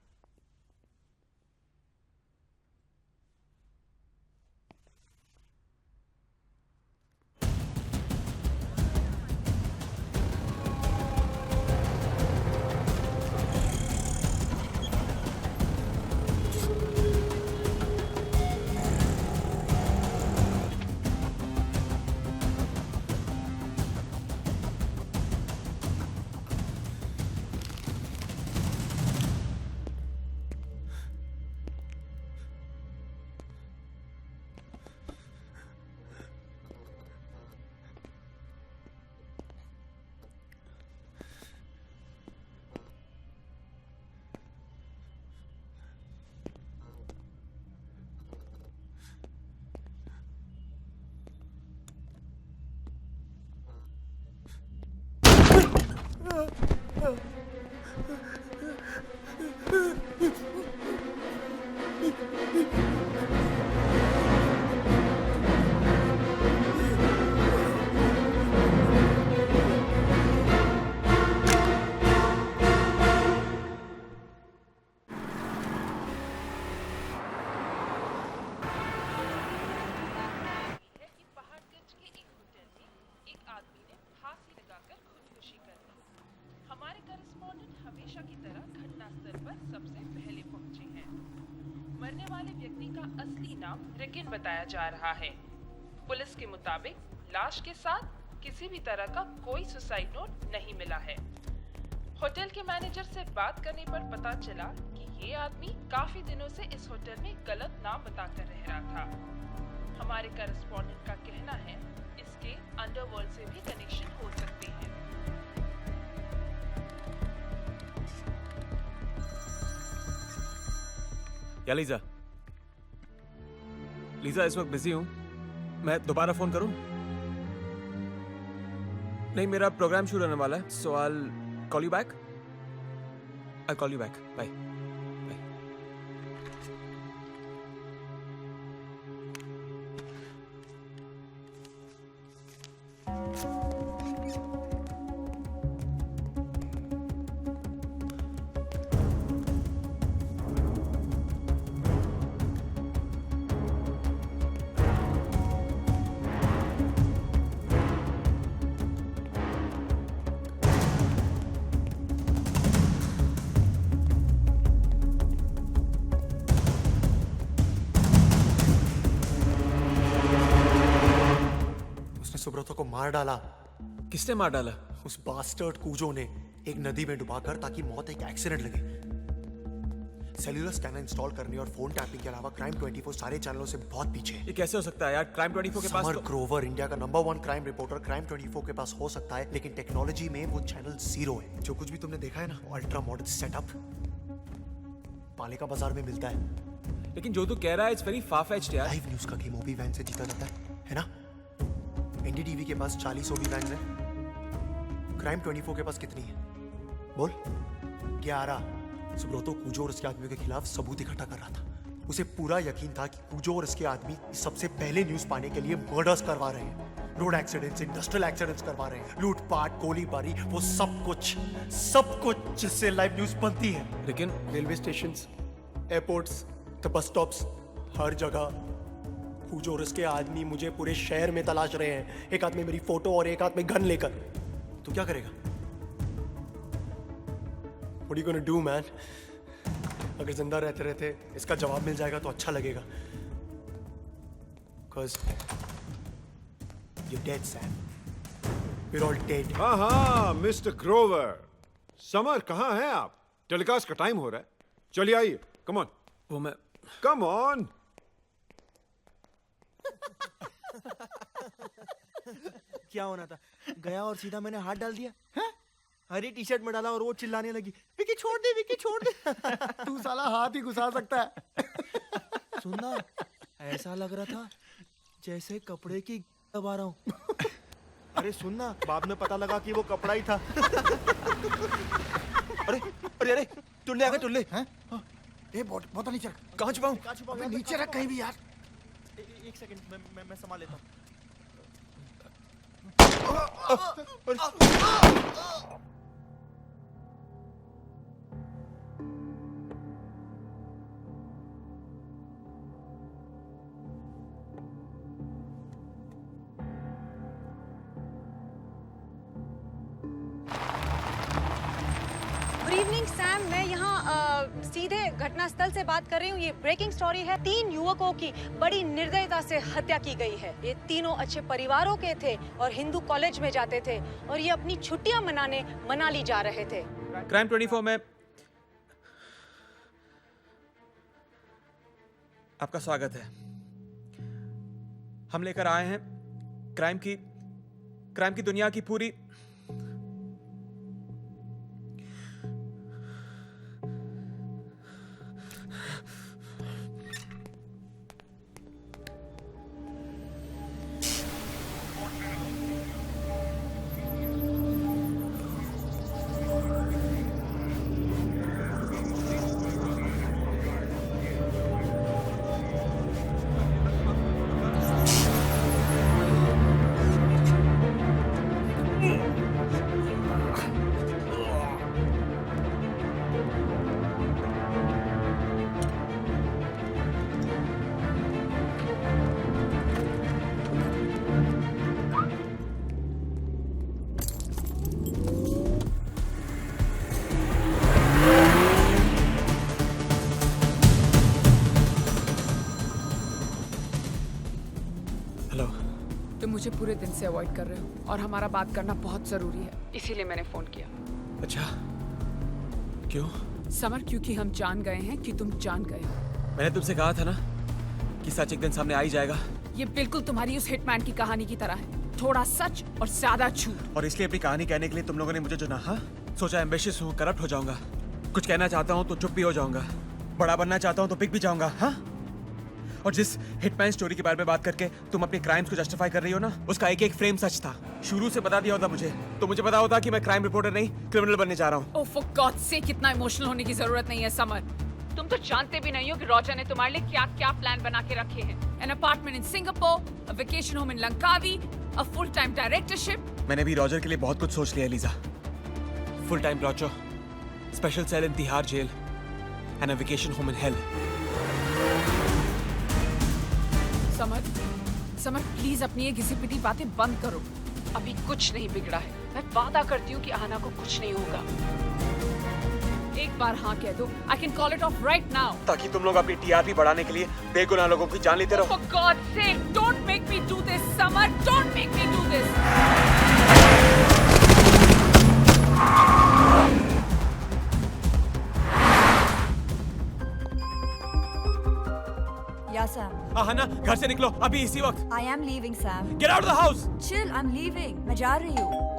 बताया जा रहा है। पुलिस के मुताबिक लाश के साथ किसी भी तरह का कोई सुसाइड नोट नहीं मिला है। होटल के मैनेजर से बात करने पर पता चला कि ये आदमी काफी दिनों से इस होटल में गलत नाम बताकर रह रहा था। हमारे करेस्पॉन्डेंट का कहना है इसके अंडरवर्ल्ड से भी कनेक्शन हो सकते हैं। या लीजा, लीजा इस वक्त बिजी हूँ, मैं दोबारा फोन करूँ? नहीं, मेरा प्रोग्राम शुरू होने वाला है, so I call you back. I call you back, bye. Subrato को मार डाला। किसने मार डाला? उस बास्टर्ड कूजो ने, एक नदी में डुबाकर, ताकि मौत एक एक्सीडेंट लगे। सेल्यूलर स्कैनर इंस्टॉल करने और फोन टैपिंग के अलावा क्राइम 24 सारे चैनलों से बहुत पीछे है। ये कैसे हो सकता है यार? क्राइम 24 के पास समर ग्रोवर, इंडिया का नंबर 1 क्राइम रिपोर्टर, क्राइम 24 के पास हो सकता है, लेकिन टेक्नोलॉजी में वो चैनल 0 है। जो कुछ भी तुमने देखा है ना, अल्ट्रा मॉडर्न सेटअप पालिका बाजार में मिलता है। लेकिन जो तू कह रहा है इट्स वेरी फार फेच्ड यार। लाइव न्यूज का गेम ओबी वैन से जीता जाता है ना? एनडीटीवी के पास 40 ओबी वैन है। क्राइम 24 के पास कितनी है? बोल। 11। सुब्रतो कूजो और उसके आदमियों के खिलाफ सबूत इकट्ठा कर रहा था। उसे पूरा यकीन था कि कूजो और उसके आदमी सबसे पहले न्यूज पाने के लिए मर्डर्स करवा रहे हैं, रोड एक्सीडेंट्स, इंडस्ट्रियल एक्सीडेंट्स करवा रहे हैं, लूटपाट, गोलीबारी, वो सब कुछ जिससे लाइव न्यूज बनती है। लेकिन railway stations, airports, the bus stops, हर जगह कूजो और उसके आदमी मुझे पूरे शहर में तलाश रहे हैं, एक हाथ में मेरी फोटो और एक हाथ में गन लेकर। तू क्या करेगा? What are you gonna do, man? अगर जिंदा रहते रहते इसका जवाब मिल जाएगा तो अच्छा लगेगा। Cause you're dead, Sam. We're all dead. हाँ, मिस्टर ग्रोवर। समर कहाँ हैं आप? टेलीकास्ट का टाइम हो रहा है, चलिए आइए। Come on. वो मैं कम ऑन। क्या होना था? गया और सीधा मैंने हाथ डाल दिया है? हरी टी शर्ट में डाला और वो चिल्लाने लगी, विकी छोड़ दे, विकी छोड़ दे। तू साला हाथ ही घुसा सकता है। सुनना, ऐसा लग रहा था जैसे कपड़े की दबा रहा हूँ। अरे सुनना, बाद में पता लगा कि वो कपड़ा ही था। अरे अरे अरे, टुल्ले आ गए, टुल्ले। ये बहुत नीचे रख। कहाँ छुपाऊं? नीचे रख कहीं भी यार। एक सेकंड, मैं संभाल लेता हूँ। गुड इवनिंग सैम, मैं यहाँ सीधे घटनास्थल से बात कर रही हूँ। ये ब्रेकिंग स्टोरी है। 3 युवकों की बड़ी निर्दयता से हत्या की गई है। ये तीनों अच्छे परिवारों के थे और हिंदू कॉलेज में जाते थे और ये अपनी छुट्टियां मनाने मनाली जा रहे थे। क्राइम 24 में आपका स्वागत है। हम लेकर आए हैं क्राइम की दुनिया की पूरी मुझे पूरे दिन से अवॉइड कर रहे हो और हमारा बात करना बहुत जरूरी है, इसीलिए मैंने फोन किया। अच्छा, क्यों? समर, क्योंकि हम जान गए हैं कि तुम जान गए हो। मैंने तुमसे कहा था ना कि सच एक दिन सामने आ ही जाएगा। ये बिल्कुल तुम्हारी उस हिटमैन की कहानी की तरह है। थोड़ा सच और ज्यादा झूठ। और इसलिए अपनी कहानी कहने के लिए तुम लोगों ने मुझे चुना? हाँ, सोचा एम्बिशियस हूँ, करप्ट हो जाऊंगा, कुछ कहना चाहता हूँ तो चुप भी हो जाऊंगा, बड़ा बनना चाहता हूँ तो पिक भी जाऊंगा। हाँ, और जिस हिटमैन स्टोरी के बारे में बात करके तुम अपने क्राइम्स को जस्टिफाई कर रही हो ना, उसका एक एक फ्रेम सच था। शुरू से बता दिया होता मुझे तो मुझे पता होता कि मैं क्राइम रिपोर्टर नहीं क्रिमिनल बनने जा रहा हूँ। ओह फॉर गॉड सेक, कितना इमोशनल होने की जरूरत नहीं है समर। तुम तो जानते भी नहीं हो कि रॉजर ने तुम्हारे लिए क्या क्या प्लान बना के रखे हैं। An apartment in Singapore, a vacation home in Langkawi, a full time directorship. मैंने भी रॉजर के लिए बहुत कुछ सोच लिया Lisa. Full time torture, special cell in Tihar jail and a vacation home in hell. Summer please अपनी ये घिसी पिटी बातें बंद करो। अभी कुछ नहीं बिगड़ा है। मैं वादा करती हूँ कि आना को कुछ नहीं होगा। एक बार हाँ कह दो, I can call it off right now. ताकि तुम लोग अपनी टीआरपी बढ़ाने के लिए बेगुनाह लोगों की जान लेते रहो। For God's sake, don't make me do this, Samar. Don't make me do this. Yeah, Sam. हन्ना, घर से निकलो अभी इसी वक्त। I am leaving, Sam. Get out of the house. Chill, I'm leaving. मैं जा रही हूँ।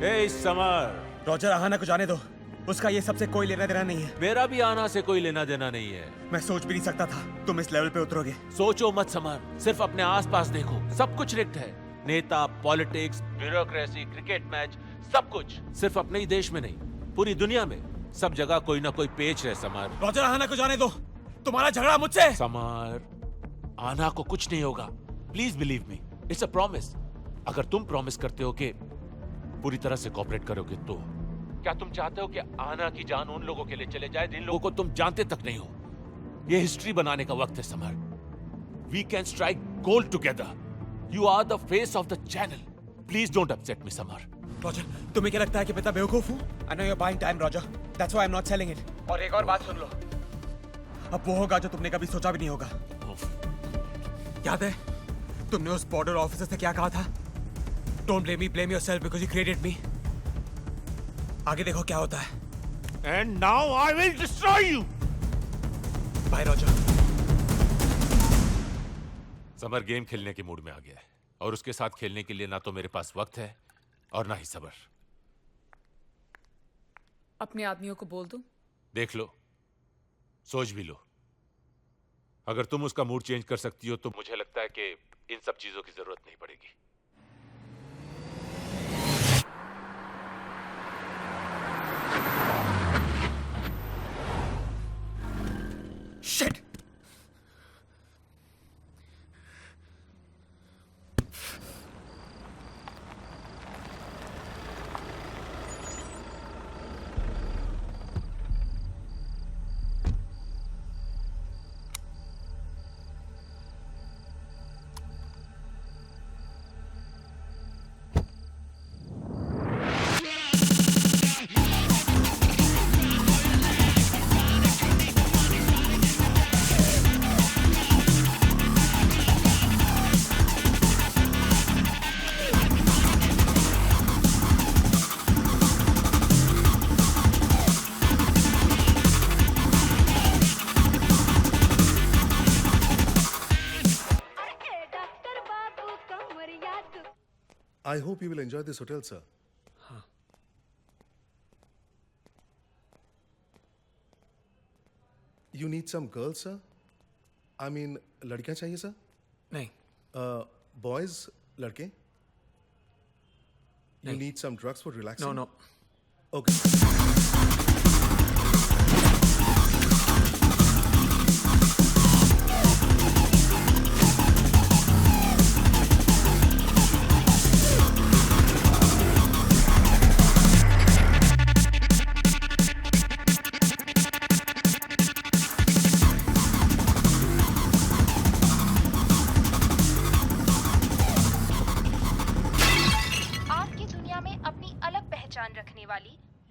Hey, summer. रॉजर, आहाना को जाने दो। उसका ये सबसे कोई लेना देना नहीं है। मेरा भी आना से कोई लेना देना नहीं है। मैं सोच भी नहीं सकता था तुम इस लेवल पे उतरोगे। सोचो मत समर, सिर्फ अपने आसपास देखो, सब कुछ रिग्ड है। नेता, पॉलिटिक्स, ब्यूरोक्रेसी, क्रिकेट मैच, सब कुछ। सिर्फ अपने ही देश में नहीं, पूरी दुनिया में सब जगह कोई ना कोई पेच है समर। रॉजर, आहाना को जाने दो। तुम्हारा झगड़ा मुझसे। समर, आना को कुछ नहीं होगा। Please believe me, it's a promise. अगर तुम प्रॉमिस करते हो कि पूरी तरह से कोऑपरेट करोगे तो क्या तुम चाहते हो कि आना की जान उन लोगों के लिए चले जाए जिन लोगों को तुम जानते तक नहीं हो? ये हिस्ट्री बनाने का वक्त है Summer. We can strike gold together. You are the face of the channel. Please don't upset me Summer. Roger, तुम्हें क्या लगता है कि मैं इतना बेवकूफ हूँ? I know you are buying time Roger, that's why I am not selling it. और एक और बात सुन लो, अब वो होगा जो तुमने कभी सोचा भी नहीं होगा। याद है तुमने उस बॉर्डर ऑफिसर से क्या कहा था? Don't blame me, blame yourself because you created me. आगे देखो क्या होता है। And now I will destroy you. Bye Roger. Summer game खेलने के मूड में आ गया है और उसके साथ खेलने के लिए ना तो मेरे पास वक्त है और ना ही सब्र। अपने आदमियों को बोल दो। देख लो, सोच भी लो। अगर तुम उसका मूड चेंज कर सकती हो तो मुझे लगता है कि इन सब चीजों की जरूरत नहीं पड़ेगी। Shit! I hope you will enjoy this hotel, sir. You need some girls, sir? I mean, लड़कियां चाहिए सर? नहीं. Boys, लड़के? You need some drugs for relaxing? No. Okay.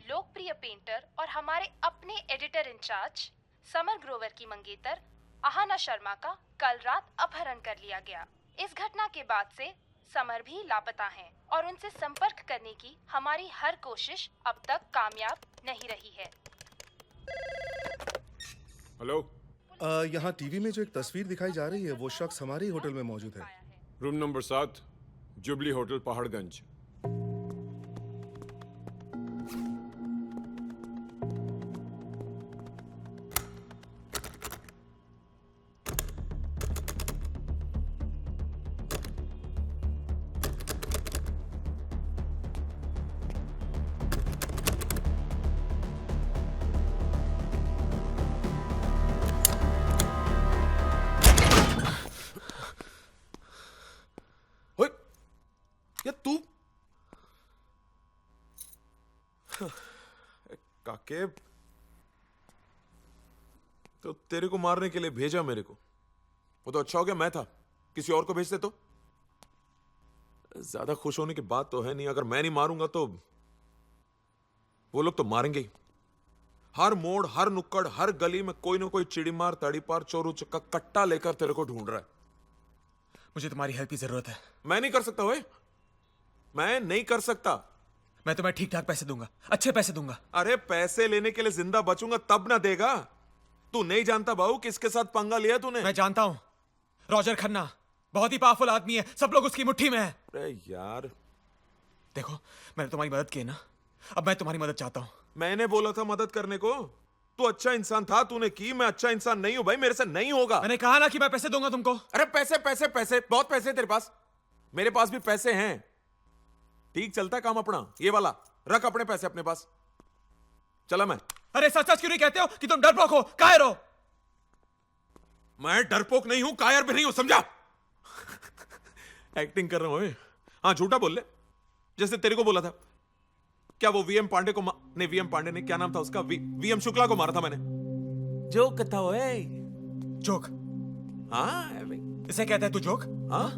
लोकप्रिय पेंटर और हमारे अपने एडिटर इंचार्ज समर ग्रोवर की मंगेतर आहाना शर्मा का कल रात अपहरण कर लिया गया। इस घटना के बाद से समर भी लापता हैं और उनसे संपर्क करने की हमारी हर कोशिश अब तक कामयाब नहीं रही है। हेलो। यहाँ टीवी में जो एक तस्वीर दिखाई जा रही है वो शख्स हमारे ही होटल में मौजूद है। Room number 7, jubilee hotel, Paharganj. या तू काके, तो तेरे को मारने के लिए भेजा मेरे को, वो तो अच्छा हो गया मैं था, किसी और को भेजते तो। ज्यादा खुश होने की बात तो है नहीं, अगर मैं नहीं मारूंगा तो वो लोग तो मारेंगे ही। हर मोड़, हर नुक्कड़, हर गली में कोई ना कोई चिड़ीमार, तड़ीपार, चोरू चक्का कट्टा लेकर तेरे को ढूंढ रहा है। मुझे तुम्हारी हेल्प की जरूरत है। मैं नहीं कर सकता ओए, मैं नहीं कर सकता। मैं तुम्हें ठीक ठाक पैसे दूंगा, अच्छे पैसे दूंगा। अरे पैसे लेने के लिए जिंदा बचूंगा तब ना देगा। तू नहीं जानता बाबू किसके साथ पंगा लिया तूने। मैं जानता हूं, रॉजर खन्ना बहुत ही पावरफुल आदमी है, सब लोग उसकी मुट्ठी में है। अरे यार देखो, मैंने तुम्हारी मदद की ना, अब मैं तुम्हारी मदद चाहता हूं। मैंने बोला था मदद करने को, तू अच्छा इंसान था, तूने की। मैं अच्छा इंसान नहीं हूं भाई, मेरे से नहीं होगा। मैंने कहा ना कि मैं पैसे दूंगा तुमको। अरे पैसे पैसे पैसे, बहुत पैसे हैं तेरे पास, मेरे पास भी पैसे हैं। ठीक चलता है काम अपना, ये वाला रख अपने पैसे अपने पास। चला मैं। अरे सच सच क्यों नहीं कहते हो कि तुम डरपोक हो, कायर हो? मैं डरपोक नहीं हूं, कायर भी नहीं हूं, समझा? एक्टिंग कर रहा हूं। हाँ झूठा बोल ले, जैसे तेरे को बोला था। क्या वो वीएम पांडे को नहीं, वीएम पांडे ने, क्या नाम था उसका, वीएम शुक्ला को मारा था मैंने। जोक था वो। जोक? हाँ इसे कहता है तू जोक? हाँ,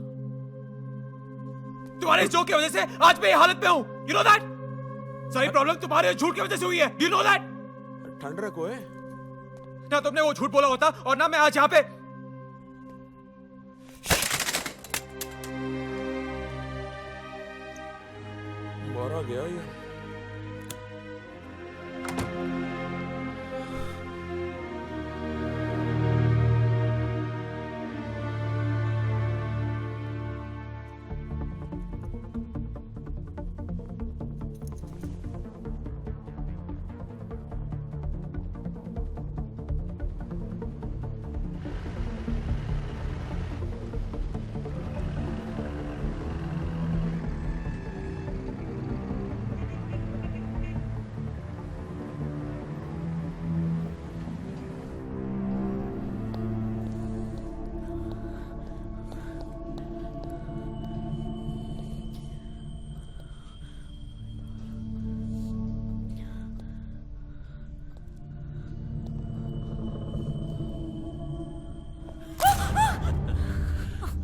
तुम्हारे इस जोक की वजह से आज मैं ये हालत में हूं। You know that? सारी प्रॉब्लम तुम्हारे झूठ की वजह से हुई है। You know that? ठंड रखो है ना, तुमने वो झूठ बोला होता और ना मैं आज यहाँ पे। मारा गया ये।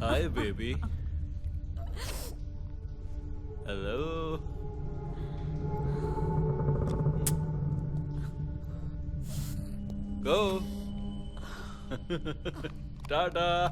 Hi, baby. Hello. Go. Ta-da.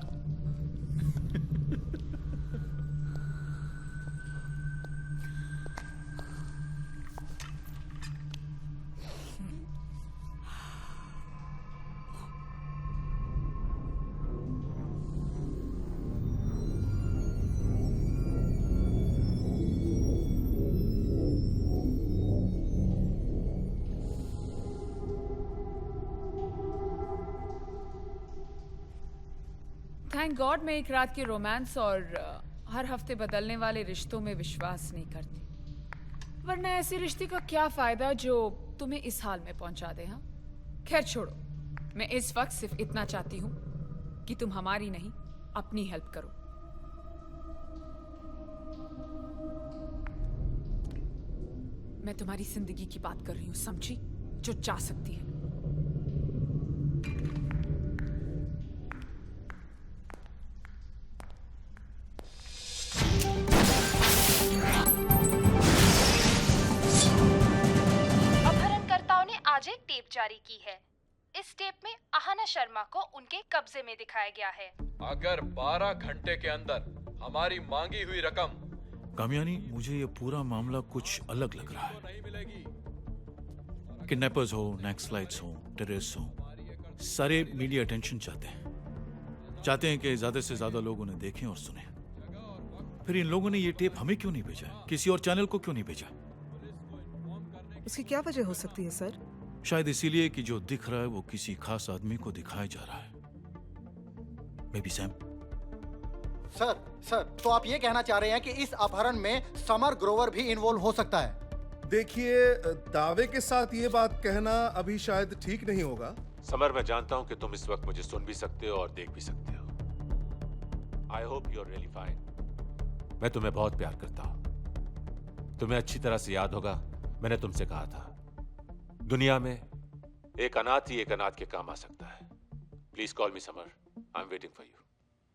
Thank God मैं एक रात के रोमांस और हर हफ्ते बदलने वाले रिश्तों में विश्वास नहीं करती। वरना ऐसे रिश्ते का क्या फायदा जो तुम्हें इस हाल में पहुंचा दे। हाँ खैर छोड़ो, मैं इस वक्त सिर्फ इतना चाहती हूं कि तुम हमारी नहीं अपनी हेल्प करो। मैं तुम्हारी जिंदगी की बात कर रही हूं, समझी? जो चाह सकती है। अपहरणकर्ताओं ने आज एक टेप जारी की है इस टेप में आहाना शर्मा को उनके कब्जे में दिखाया गया है। अगर 12 घंटे के अंदर हमारी मांगी हुई रकम। कामयानी, मुझे ये पूरा मामला कुछ अलग लग रहा है। किडनैपर्स हो, नक्सलाइट्स हो, टेररिस्ट हो, सारे मीडिया अटेंशन चाहते हैं कि ज्यादा से ज्यादा लोग उन्हें देखें और सुने। फिर इन लोगों ने ये टेप हमें क्यों नहीं भेजा, किसी और चैनल को क्यों नहीं भेजा? उसकी क्या वजह हो सकती है सर? शायद इसीलिए कि जो दिख रहा है वो किसी खास आदमी को दिखाया जा रहा है। May be Sam. सर तो आप ये कहना चाह रहे हैं कि इस अपहरण में समर ग्रोवर भी इन्वॉल्व हो सकता है? देखिए, दावे के साथ ये बात कहना अभी शायद ठीक नहीं होगा। समर, मैं जानता हूं कि तुम इस वक्त मुझे सुन भी सकते हो और देख भी सकते हो। I hope you are really fine. मैं तुम्हें बहुत प्यार करता हूं। तुम्हें अच्छी तरह से याद होगा, मैंने तुमसे कहा था दुनिया में एक अनाथ ही एक अनाथ के काम आ सकता है। Please call me summer, I am waiting for you.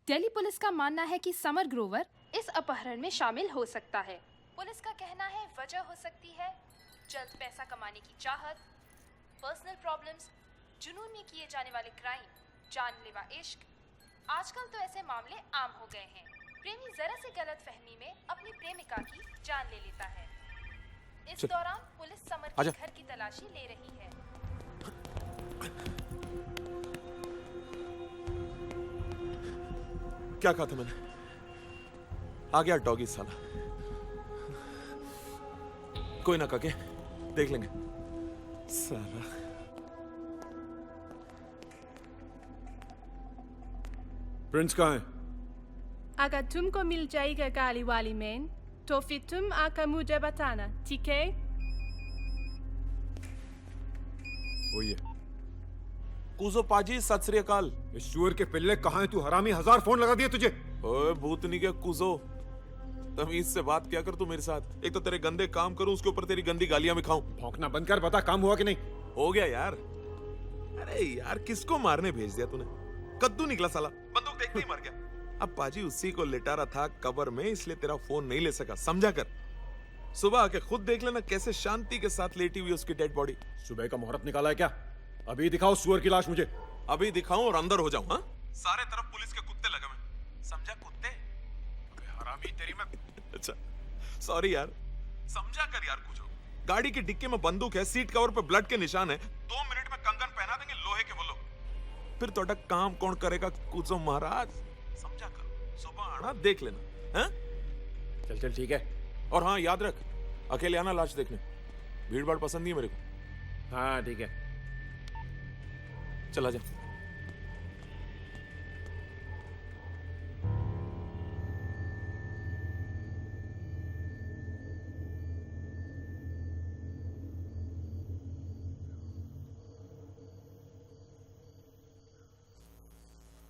Delhi police का मानना है कि समर ग्रोवर इस अपहरण में शामिल हो सकता है। पुलिस का कहना है वजह हो सकती है जल्द पैसा कमाने की चाहत, पर्सनल प्रॉब्लम्स, जुनून में किए जाने वाले क्राइम, जानलेवा इश्क। आजकल तो ऐसे मामले आम हो गए हैं। प्रेमी जरा से गलतफहमी में अपनी प्रेमिका की जान ले लेता है। इस दौरान पुलिस समर के घर की तलाशी ले रही है। क्या कहा था मैंने? आ गया डॉगी साला। कोई ना काके, देख लेंगे साला। प्रिंस कहाँ है? अगर तुमको मिल जाएगा गाली वाली मैन, तो फिर तुम आकर मुझे बताना, ठीक है? वही है। कूजो पाजी, सत श्री अकाल। इस सुअर के पिल्ले कहाँ है तू? हरामी, 1000 फोन लगा दिए तुझे। ओए भूतनी के कूजो, तमीज से बात क्या कर तू मेरे साथ। एक तो तेरे गंदे काम करूं, उसके ऊपर तेरी गंदी गालियां भी खाऊं। भौंकना बंद कर, बता काम हुआ कि नहीं? हो गया यार। अरे यार, किसको मारने भेज दिया तूने? कद्दू निकला साला, बंदूक देखते ही मर गया। अब पाजी उसी को लिटा रहा था कब्र में, इसलिए तेरा फोन नहीं ले सका, समझा कर। सुबह आके खुद देख लेना कैसे शांति के साथ लेटी हुई उसकी डेड बॉडी। सुबह का मुहूर्त निकाला है क्या? अभी दिखाओ सुअर की लाश मुझे। अभी दिखाऊं और अंदर हो जाऊं? हाँ, सारे तरफ पुलिस के कुत्ते लगे हुए, समझा? कुत्ते हरामी तेरी मैं। अच्छा सॉरी यार, समझा कर यार। कुछ गाड़ी की डिक्की में बंदूक है, सीट कवर पे ब्लड के निशान है। 2 मिनट में कंगन पहना देंगे लोहे के वो लोग। फिर थोड़ा काम कौन करेगा कुछ महाराज, समझा कर। सुबह आना, देख लेना। हैं? चल चल ठीक है। और हाँ याद रख, अकेले आना लाश देखने, भीड़ भाड़ पसंद नहीं है मेरे को। हाँ ठीक है, चला जा।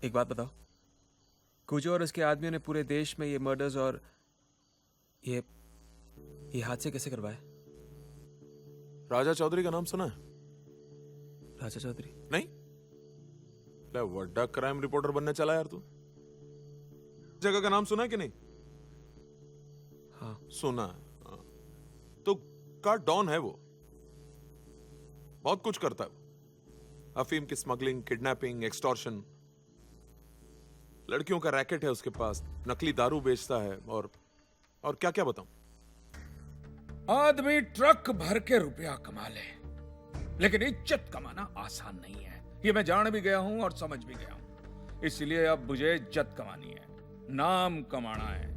एक बात बताओ, कुजो और उसके आदमियों ने पूरे देश में ये मर्डर्स और ये हादसे कैसे करवाए? राजा चौधरी का नाम सुना है? राजा चौधरी? नहीं? ले वड्डा क्राइम रिपोर्टर बनने चला यार तू। जगह का नाम सुना है कि नहीं? हाँ सुना है। हाँ। तो का डॉन है वो, बहुत कुछ करता है वो। अफीम की स्मगलिंग, किडनैपिंग, एक्सटॉर्शन, लड़कियों का रैकेट है उसके पास, नकली दारू बेचता है और क्या क्या बताऊं। आदमी ट्रक भर के रुपया कमा ले, लेकिन इज्जत कमाना आसान नहीं है। ये मैं जान भी गया हूं और समझ भी गया हूं। इसलिए अब मुझे इज्जत कमानी है, नाम कमाना है।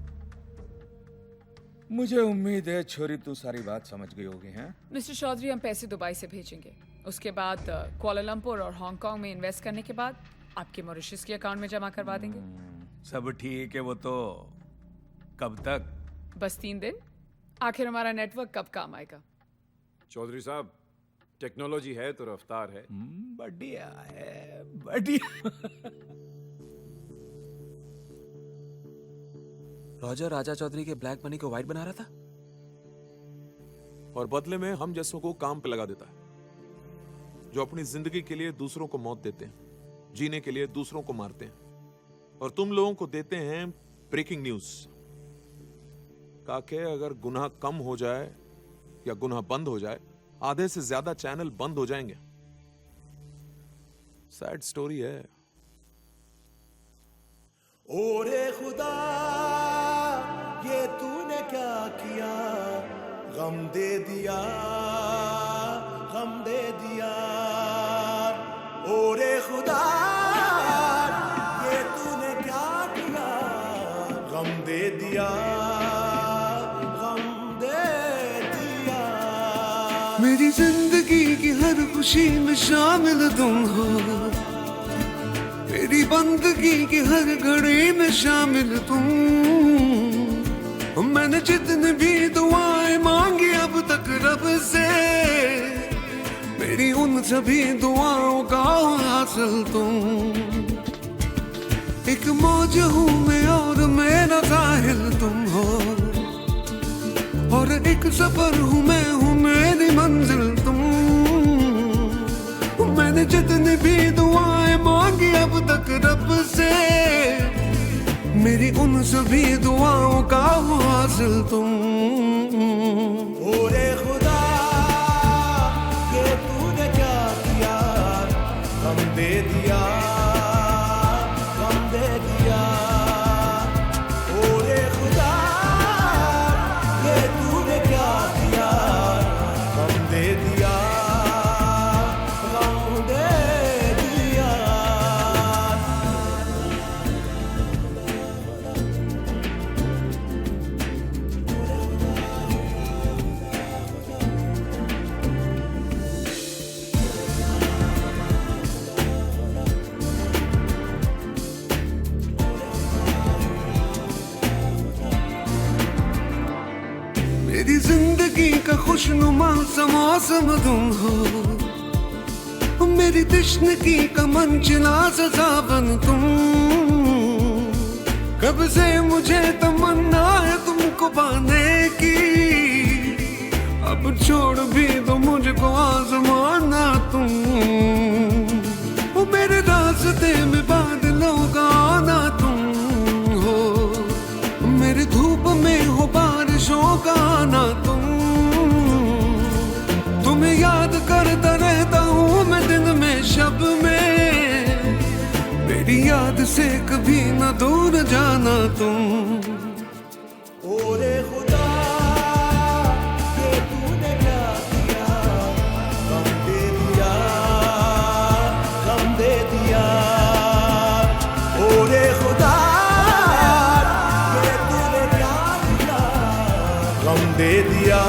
मुझे उम्मीद है छोरी तू सारी बात समझ गई होगी। हैं मिस्टर चौधरी, हम पैसे दुबई से भेजेंगे, उसके बाद कुआलालंपुर और हांगकांग में इन्वेस्ट करने के बाद आपके मॉरिशस के अकाउंट में जमा करवा देंगे। सब ठीक है, वो तो कब तक? बस 3 दिन। आखिर हमारा नेटवर्क कब काम आएगा? चौधरी साहब, टेक्नोलॉजी है तो रफ्तार है। बढ़िया है, बढ़िया। रॉजर राजा चौधरी के ब्लैक मनी को व्हाइट बना रहा था और बदले में हम जैसों को काम पे लगा देता है, जो अपनी जिंदगी के लिए दूसरों को मौत देते हैं, जीने के लिए दूसरों को मारते हैं, और तुम लोगों को देते हैं ब्रेकिंग न्यूज। काके अगर गुनाह कम हो जाए या गुनाह बंद हो जाए, आधे से ज्यादा चैनल बंद हो जाएंगे। सैड स्टोरी है। ओरे खुदा ये तूने क्या किया, गम दे दिया, गम दे दिया। ओरे खुदा ये तूने क्या किया, गम दे दिया, गम दे दिया। मेरी जिंदगी की हर खुशी में शामिल तुम हो, मेरी बंदगी की हर घड़ी में शामिल तुम। मैंने जितनी भी दुआएं मांगी अब तक रब से, मेरी उन सभी दुआओं का हासिल तुम। एक मौज हूँ मैं और मेरा साहिल तुम हो, और एक सफर हूँ मैं, हूँ मेरी मंजिल तुम। मैंने जितनी भी दुआएं मांगी अब तक रब से, मेरी उन सभी दुआओं का हासिल तुम। ओरे खुदा ये तूने क्या किया, गम दे दिया, गम दे दिया। ओरे खुदा ये तूने क्या किया, गम दे दिया, गम दे दिया। मेरी जिंदगी का खुशनुमा सा मौसम तुम हो, मेरी तश्नगी का मंजिला सा सावन तुम। कब से मुझे तमन्ना है तुमको पाने की, अब छोड़ भी दो मुझको आजमाना तुम। वो मेरे रास्ते में बादलों का आना तुम हो, मेरे धूप में हो बारिशों का आना तुम। तुम्हें याद करता रहता हूँ मैं दिन में शब में, मेरी याद से कभी न दूर जाना तुम। ओरे खुदा ये तूने क्या किया, गम दे दिया, गम दे दिया। ओरे खुदा ये तूने क्या किया, गम दे दिया,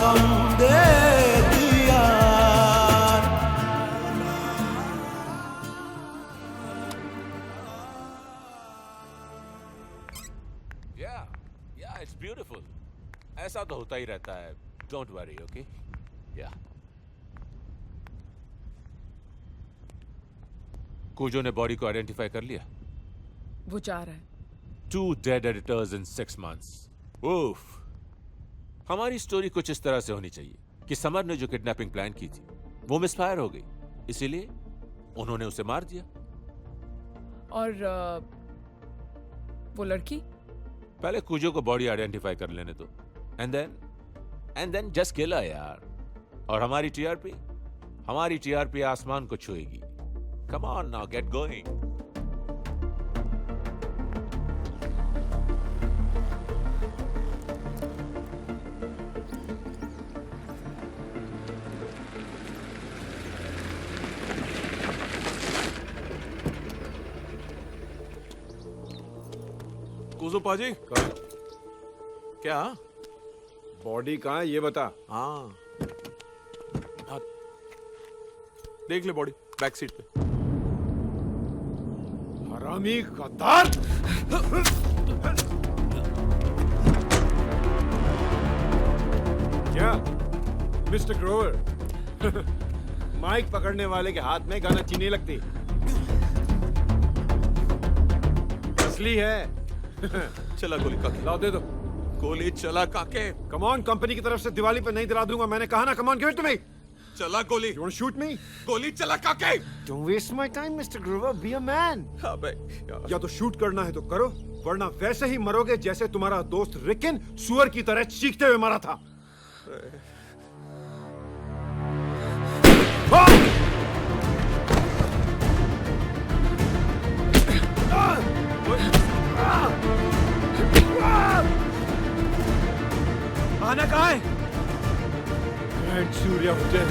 गम दे दिया। Yeah, it's beautiful. ऐसा तो होता ही रहता है। Don't worry, okay? Yeah. कूजो ने बॉडी को आइडेंटिफाई कर लिया। वो जा रहा है। 2 dead editors in 6 months. Oof. हमारी स्टोरी कुछ इस तरह से होनी चाहिए कि समर ने जो किडनैपिंग प्लान की थी वो मिसफायर हो गई, इसीलिए उन्होंने उसे मार दिया। और वो लड़की? पहले कूजो को बॉडी आइडेंटिफाई कर लेने दो, and then just kill her यार। और हमारी टीआरपी आसमान को छुएगी। Come on now, get going. Kujo पाजी क्या बॉडी कहाँ है ये बता। हाँ देख ले बॉडी बैक सीट पे। हरामी गद्दार। क्या मिस्टर ग्रोवर, माइक पकड़ने वाले के हाथ में गाना चीनी लगती। असली है। चला गोली काके। लाओ दे दो। गोली चला काके। कमॉन, कंपनी की तरफ से दिवाली पे नहीं दिला दूंगा, मैंने कहा ना। Come on, give it to me. चला गोली। You want to shoot me? गोली चला काके। Don't waste my time, Mr. Grover. Be a man. अबे या तो शूट करना है तो करो, वरना वैसे ही मरोगे जैसे तुम्हारा दोस्त रिकिन सुअर की तरह चीखते हुए मरा था। आना कहाँ है? Grand Surya hotel.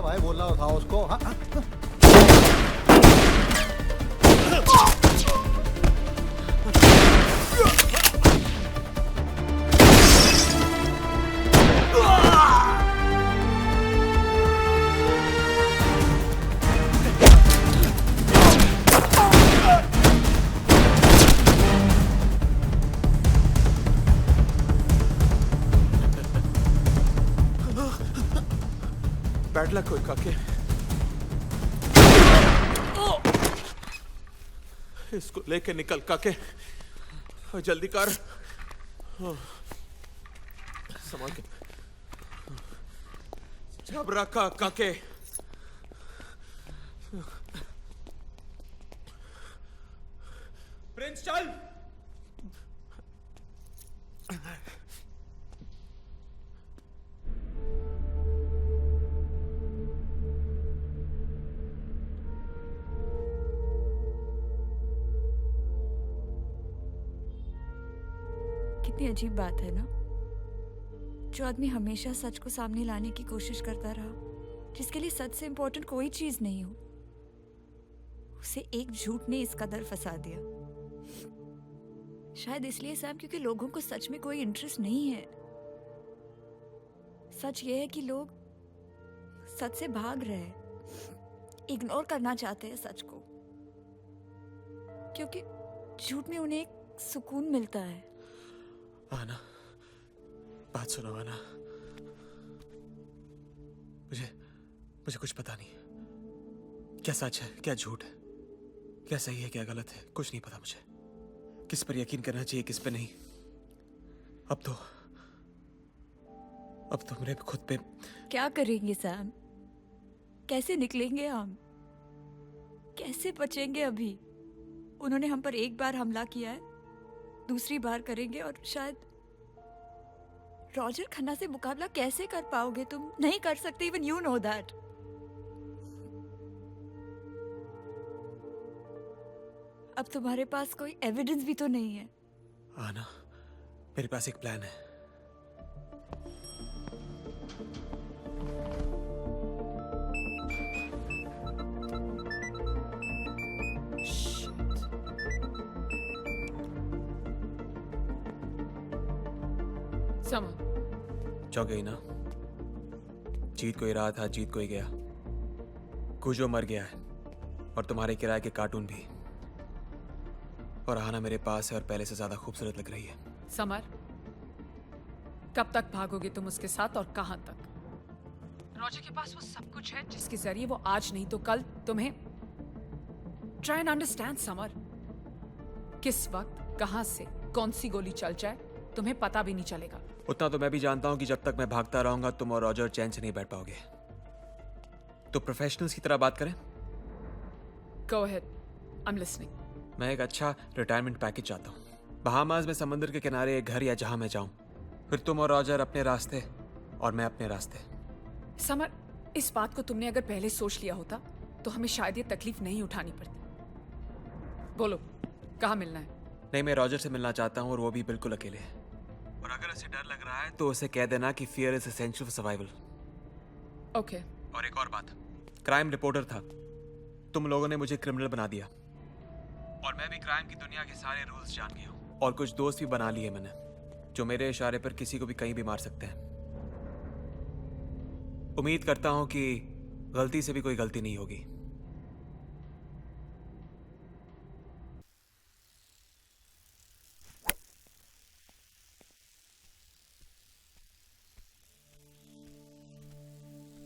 भाई बोलना था उसको। हाँ, हाँ, हाँ। बैड लक कोई काके। इसको लेके निकल काके, जल्दी कर। संभाल के। जब रखा काके। प्रिंस चल। कितनी अजीब बात है ना, जो आदमी हमेशा सच को सामने लाने की कोशिश करता रहा, जिसके लिए सच से इंपॉर्टेंट कोई चीज नहीं हो, उसे एक झूठ ने इस कदर फंसा दिया। शायद इसलिए सैम, क्योंकि लोगों को सच में कोई इंटरेस्ट नहीं है। सच ये है कि लोग सच से भाग रहे हैं, इग्नोर करना चाहते हैं सच को, क्योंकि झूठ में उन्हें एक सुकून मिलता है। आना, बात सुनो आना। मुझे कुछ पता नहीं, क्या सच है क्या झूठ है, क्या सही है क्या गलत है, कुछ नहीं पता मुझे। किस पर यकीन करना चाहिए किस पर नहीं, अब तो मुझे खुद पे। क्या करेंगे सैम? कैसे निकलेंगे हम? कैसे बचेंगे? अभी उन्होंने हम पर एक बार हमला किया है, दूसरी बार करेंगे, और शायद रॉजर खन्ना से मुकाबला कैसे कर पाओगे तुम? नहीं कर सकते, इवन यू नो दैट। अब तुम्हारे पास कोई एविडेंस भी तो नहीं है। आना, मेरे पास एक प्लान है। चौंक गई ना? जीत कोई रहा था, जीत कोई गया। कुजो मर गया है, और तुम्हारे किराए के कार्टून भी। और आना मेरे पास है, और पहले से ज्यादा खूबसूरत लग रही है। समर, कब तक भागोगे तुम उसके साथ, और कहां तक? रॉजर के पास वो सब कुछ है जिसके जरिए वो आज नहीं तो कल तुम्हें। ट्राई एंड अंडरस्टैंड समर, किस वक्त कहां से कौन सी गोली चल जाए तुम्हें पता भी नहीं चलेगा। उतना तो मैं भी जानता हूं कि जब तक मैं भागता रहूंगा तुम और रॉजर चैन से नहीं बैठ पाओगे। तो प्रोफेशनल्स की तरह बात करें? Go ahead, I'm listening. मैं एक अच्छा रिटायरमेंट पैकेज चाहता हूँ। बहामास में समुद्र के किनारे एक घर, या जहां मैं जाऊं। फिर तुम और रॉजर अपने रास्ते और मैं अपने रास्ते। समर, इस बात को तुमने अगर पहले सोच लिया होता तो हमें शायद ये तकलीफ नहीं उठानी पड़ती। बोलो, कहाँ मिलना है? नहीं, मैं रॉजर से मिलना चाहता हूँ, और वो भी बिल्कुल अकेले है। और अगर उसे डर लग रहा है तो उसे कह देना कि fear is essential for survival. Okay. और एक और बात, क्राइम रिपोर्टर था, तुम लोगों ने मुझे क्रिमिनल बना दिया, और मैं भी क्राइम की दुनिया के सारे रूल्स जान गया हूँ। और कुछ दोस्त भी बना लिए मैंने, जो मेरे इशारे पर किसी को भी कहीं भी मार सकते हैं। उम्मीद करता हूं कि गलती से भी कोई गलती नहीं होगी।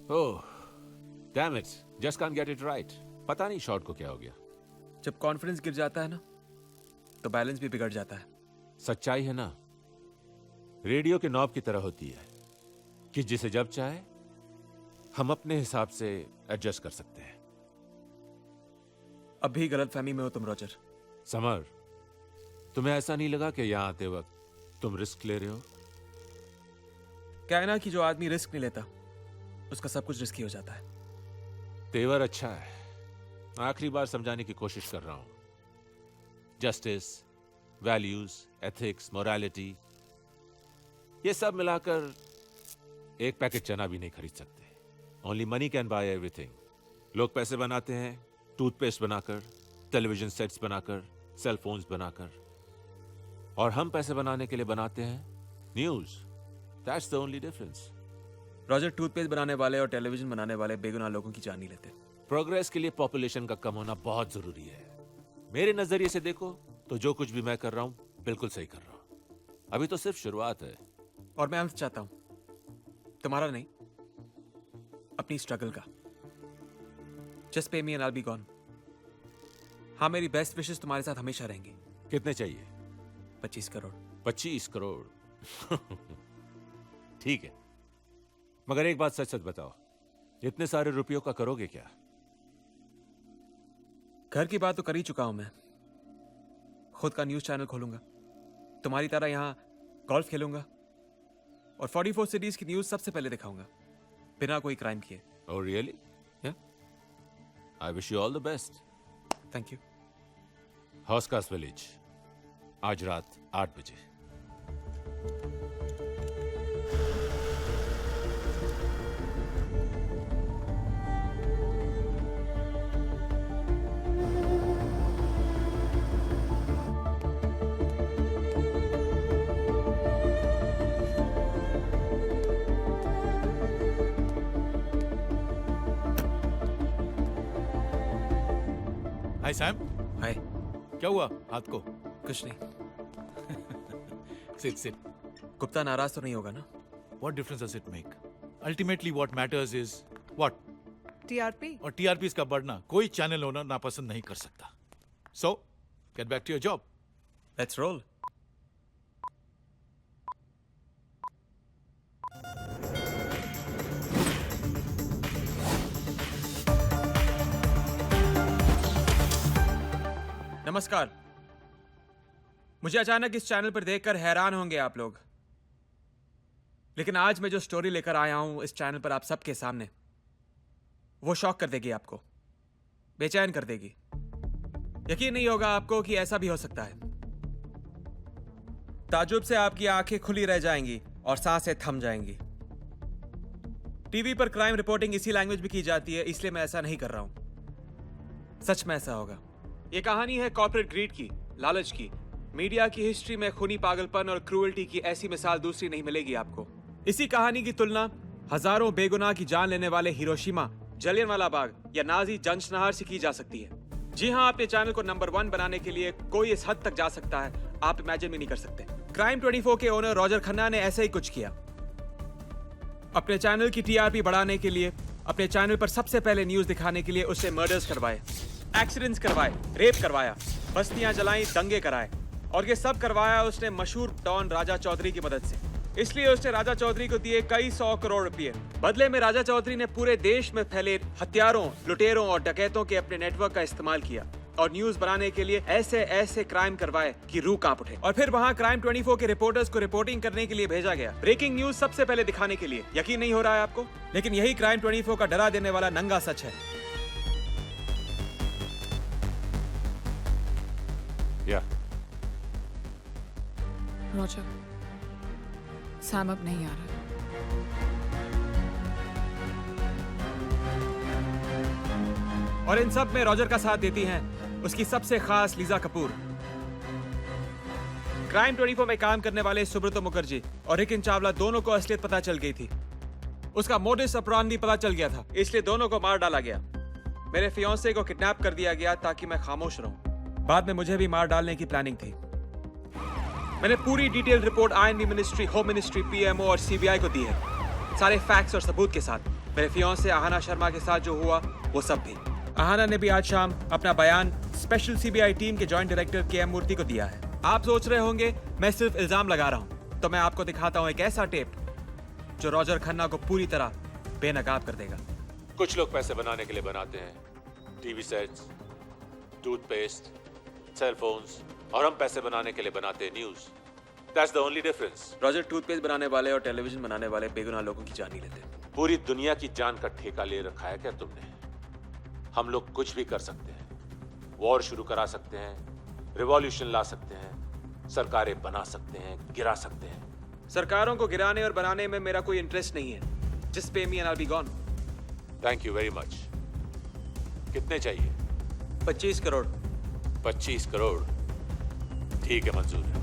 Oh, damn it. Just can't get it right. पता नहीं शॉट को क्या हो गया। जब कॉन्फिडेंस गिर जाता है ना, तो बैलेंस भी बिगड़ जाता है। सच्चाई है ना, रेडियो के नॉब की तरह होती है कि जिसे जब चाहे हम अपने हिसाब से एडजस्ट कर सकते हैं। अब भी गलतफहमी में हो तुम रॉजर। समर, तुम्हें ऐसा नहीं लगा कि यहां आते वक्त तुम रिस्क ले रहे हो? क्या है ना कि जो आदमी रिस्क नहीं लेता उसका सब कुछ रिस्की हो जाता है। तेवर अच्छा है, आखिरी बार समझाने की कोशिश कर रहा हूं। जस्टिस, वैल्यूज, एथिक्स, मोरालिटी, ये सब मिलाकर एक पैकेट चना भी नहीं खरीद सकते। Only money can buy everything. लोग पैसे बनाते हैं टूथपेस्ट बनाकर, टेलीविजन सेट्स बनाकर, सेल फोन्स बनाकर, और हम पैसे बनाने के लिए बनाते हैं news. That's the only difference. Roger, toothpaste बनाने वाले और टेलीविजन बनाने वाले बेगुनाह लोगों की जान नहीं लेते। प्रोग्रेस के लिए पॉपुलेशन का कम होना बहुत जरूरी है। मेरे नजरिए से देखो तो जो कुछ भी मैं कर रहा हूं बिल्कुल सही कर रहा हूं। अभी तो सिर्फ शुरुआत है। और मैं अंत चाहता हूं, तुम्हारा नहीं, अपनी स्ट्रगल का। जस्ट पे me and I will be gone. हाँ, मेरी बेस्ट विशेस तुम्हारे साथ हमेशा रहेंगी। कितने चाहिए? 25 करोड़। 25 करोड़ ठीक है, मगर एक बात सच सच बताओ, इतने सारे रुपयों का करोगे क्या? घर की बात तो कर ही चुका हूं मैं। खुद का न्यूज चैनल खोलूंगा, तुम्हारी तरह यहां गोल्फ खेलूंगा और 44 सिटीज की न्यूज सबसे पहले दिखाऊंगा, बिना कोई क्राइम किए। Oh really? Yeah. I wish you all the best. Thank you. हॉस्कास विलेज, आज रात 8 बजे। Hi Sam. हाय। क्या हुआ हाथ को? कुछ नहीं। Sit sit. गुप्ता नाराज तो नहीं होगा ना? What difference does it make? Ultimately what matters is what? TRP। और TRP का बढ़ना कोई चैनल ओनर नापसंद नहीं कर सकता। So, get back to your job. Let's roll. नमस्कार। मुझे अचानक इस चैनल पर देखकर हैरान होंगे आप लोग, लेकिन आज मैं जो स्टोरी लेकर आया हूं इस चैनल पर आप सबके सामने, वो शॉक कर देगी आपको, बेचैन कर देगी। यकीन नहीं होगा आपको कि ऐसा भी हो सकता है। ताजुब से आपकी आंखें खुली रह जाएंगी और सांसें थम जाएंगी। टीवी पर क्राइम रिपोर्टिंग इसी लैंग्वेज में की जाती है, इसलिए मैं ऐसा नहीं कर रहा हूं। सच में ऐसा होगा। यह कहानी है कॉर्पोरेट ग्रीड की, लालच की। मीडिया की हिस्ट्री में खूनी पागलपन और क्रूएल्टी की ऐसी मिसाल दूसरी नहीं मिलेगी आपको। इसी कहानी की तुलना हजारों बेगुनाह की जान लेने वाले हिरोशिमा, जलियांवाला बाग या नाजी जंशनहार से की जा सकती है। जी हाँ, अपने चैनल को नंबर 1 बनाने के लिए कोई इस हद तक जा सकता है, आप इमेजिन भी नहीं कर सकते। क्राइम 24 के ओनर रॉजर खन्ना ने ऐसा ही कुछ किया। अपने चैनल की टीआरपी बढ़ाने के लिए, अपने चैनल पर सबसे पहले न्यूज दिखाने के लिए उसने मर्डर्स करवाए, एक्सीडेंट्स करवाए, रेप करवाया, बस्तियां जलाई, दंगे कराए, और ये सब करवाया उसने मशहूर डॉन राजा चौधरी की मदद से। इसलिए उसने राजा चौधरी को दिए कई 100 करोड़ रुपए। बदले में राजा चौधरी ने पूरे देश में फैले हत्यारों, लुटेरों और डकैतों के अपने नेटवर्क का इस्तेमाल किया और न्यूज बनाने के लिए ऐसे ऐसे क्राइम करवाए कि रूह कांप उठे। और फिर वहां क्राइम 24 के रिपोर्टर्स को रिपोर्टिंग करने के लिए भेजा गया, ब्रेकिंग न्यूज सबसे पहले दिखाने के लिए। यकीन नहीं हो रहा है आपको, लेकिन यही क्राइम 24 का डरा देने वाला नंगा सच है। रॉजर, सैम अब नहीं आ रहा। और इन सब में रॉजर का साथ देती हैं उसकी सबसे खास लीजा कपूर। क्राइम 24 में काम करने वाले सुब्रतो मुखर्जी और रिकिन चावला दोनों को असलियत पता चल गई थी। उसका मोडिस ऑपरेंडी पता चल गया था, इसलिए दोनों को मार डाला गया। मेरे फियांसे को किडनैप कर दिया गया ताकि मैं खामोश रहूं। बाद में मुझे भी मार डालने की प्लानिंग थी। मैंने पूरी detail report I&B ministry, home ministry, PMO और सीबीआई को दी है, सारे फैक्ट्स और सबूत के साथ। मेरे फियांसे आहाना शर्मा के साथ जो हुआ वो सब भी। आहाना ने भी आज शाम अपना बयान स्पेशल सीबीआई टीम के जॉइंट डायरेक्टर के एम मूर्ति को दिया है। आप सोच रहे होंगे मैं सिर्फ इल्जाम लगा रहा हूं, तो मैं आपको दिखाता हूं एक ऐसा टेप जो रॉजर खन्ना को पूरी तरह बेनकाब कर देगा। कुछ लोग पैसे बनाने के लिए बनाते हैं TV sets, toothpaste, cell phones, और हम पैसे बनाने के लिए बनाते हैं news. That's the only difference. Roger toothpaste बनाने वाले और टेलीविजन बनाने वाले बेगुनाह लोगों की जान नहीं लेते। पूरी दुनिया की जान का ठेका ले रखा है क्या तुमने? हम लोग कुछ भी कर सकते हैं, वॉर शुरू करा सकते हैं, रिवॉल्यूशन ला सकते हैं, सरकारें बना सकते हैं, गिरा सकते हैं। सरकारों को गिराने और बनाने में मेरा कोई इंटरेस्ट नहीं है। Just pay me and I'll be gone. Thank you very much. कितने चाहिए? 25 करोड़। 25 करोड़ ठीक है, मंजूर है।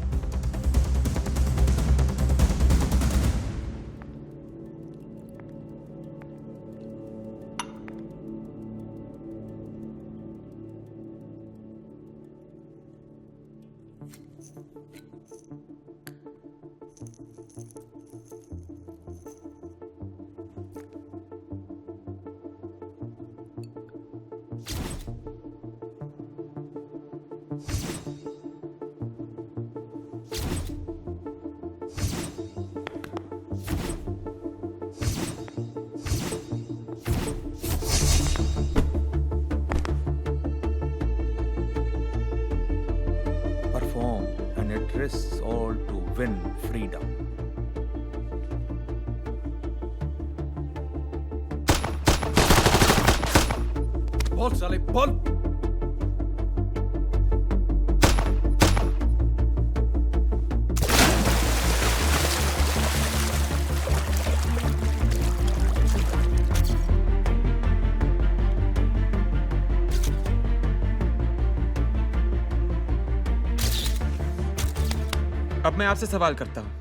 Perform and it risks all to win freedom. बोल साले बोल। अब मैं आपसे सवाल करता हूं,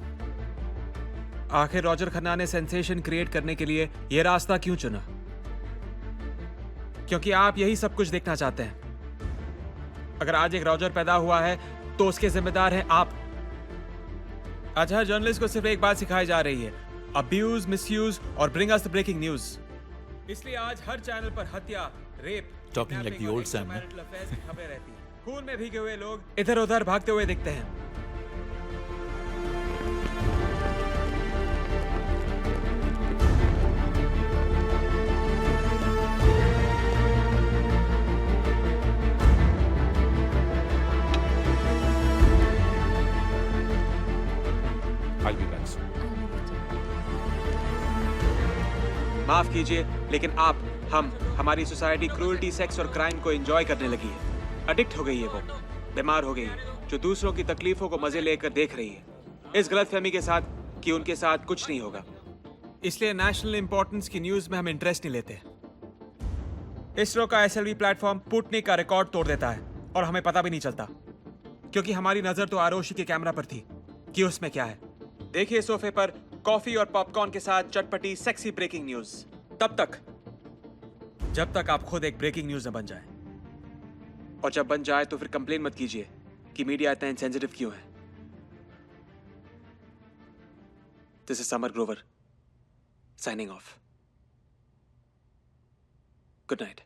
आखिर रॉजर खन्ना ने सेंसेशन क्रिएट करने के लिए यह रास्ता क्यों चुना? क्योंकि आप यही सब कुछ देखना चाहते हैं। अगर आज एक रॉजर पैदा हुआ है तो उसके जिम्मेदार हैं आप। आज हर जर्नलिस्ट को सिर्फ एक बात सिखाई जा रही है, अब्यूज, मिसयूज और bring us the breaking news. इसलिए आज हर चैनल पर हत्या, rape, Talking like the old Sam, ना? खबरें रहती हैं। खून में भीगे हुए लोग इधर उधर भागते हुए दिखते हैं। I'll be back soon. माफ कीजिए, लेकिन हमारी सोसाइटी क्रूरटी, सेक्स और क्राइम को एंजॉय करने लगी है। एडिक्ट हो गई है, वो बीमार हो गई है, जो दूसरों की तकलीफों को मजे लेकर देख रही है, इस गलतफहमी के साथ कि उनके साथ कुछ नहीं होगा। इसलिए नेशनल इंपॉर्टेंस की न्यूज में हम इंटरेस्ट नहीं लेते। इसरो का SLV प्लेटफॉर्म पुटनिक का रिकॉर्ड तोड़ देता है और हमें पता भी नहीं चलता, क्योंकि हमारी नजर तो आरोशी के कैमरा पर थी कि उसमें क्या है। देखिए सोफे पर कॉफी और पॉपकॉर्न के साथ चटपटी सेक्सी ब्रेकिंग न्यूज। जब तक आप खुद एक ब्रेकिंग न्यूज न बन जाए, और जब बन जाए तो फिर कंप्लेन मत कीजिए कि मीडिया इतना इनसेंसिटिव क्यों है। This is summer Grover signing off. Good night.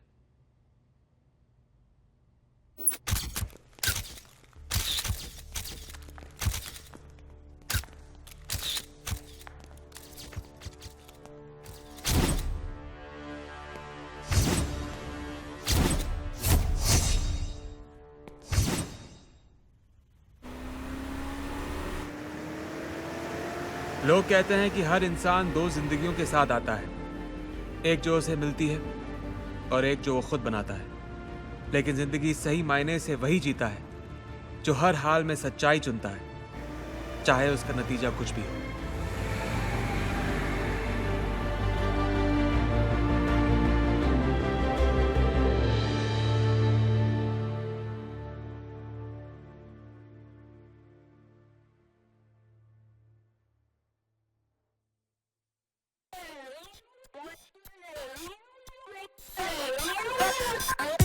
लोग कहते हैं कि हर इंसान दो जिंदगियों के साथ आता है, एक जो उसे मिलती है और एक जो वो खुद बनाता है। लेकिन जिंदगी सही मायने से वही जीता है जो हर हाल में सच्चाई चुनता है, चाहे उसका नतीजा कुछ भी हो। Oh,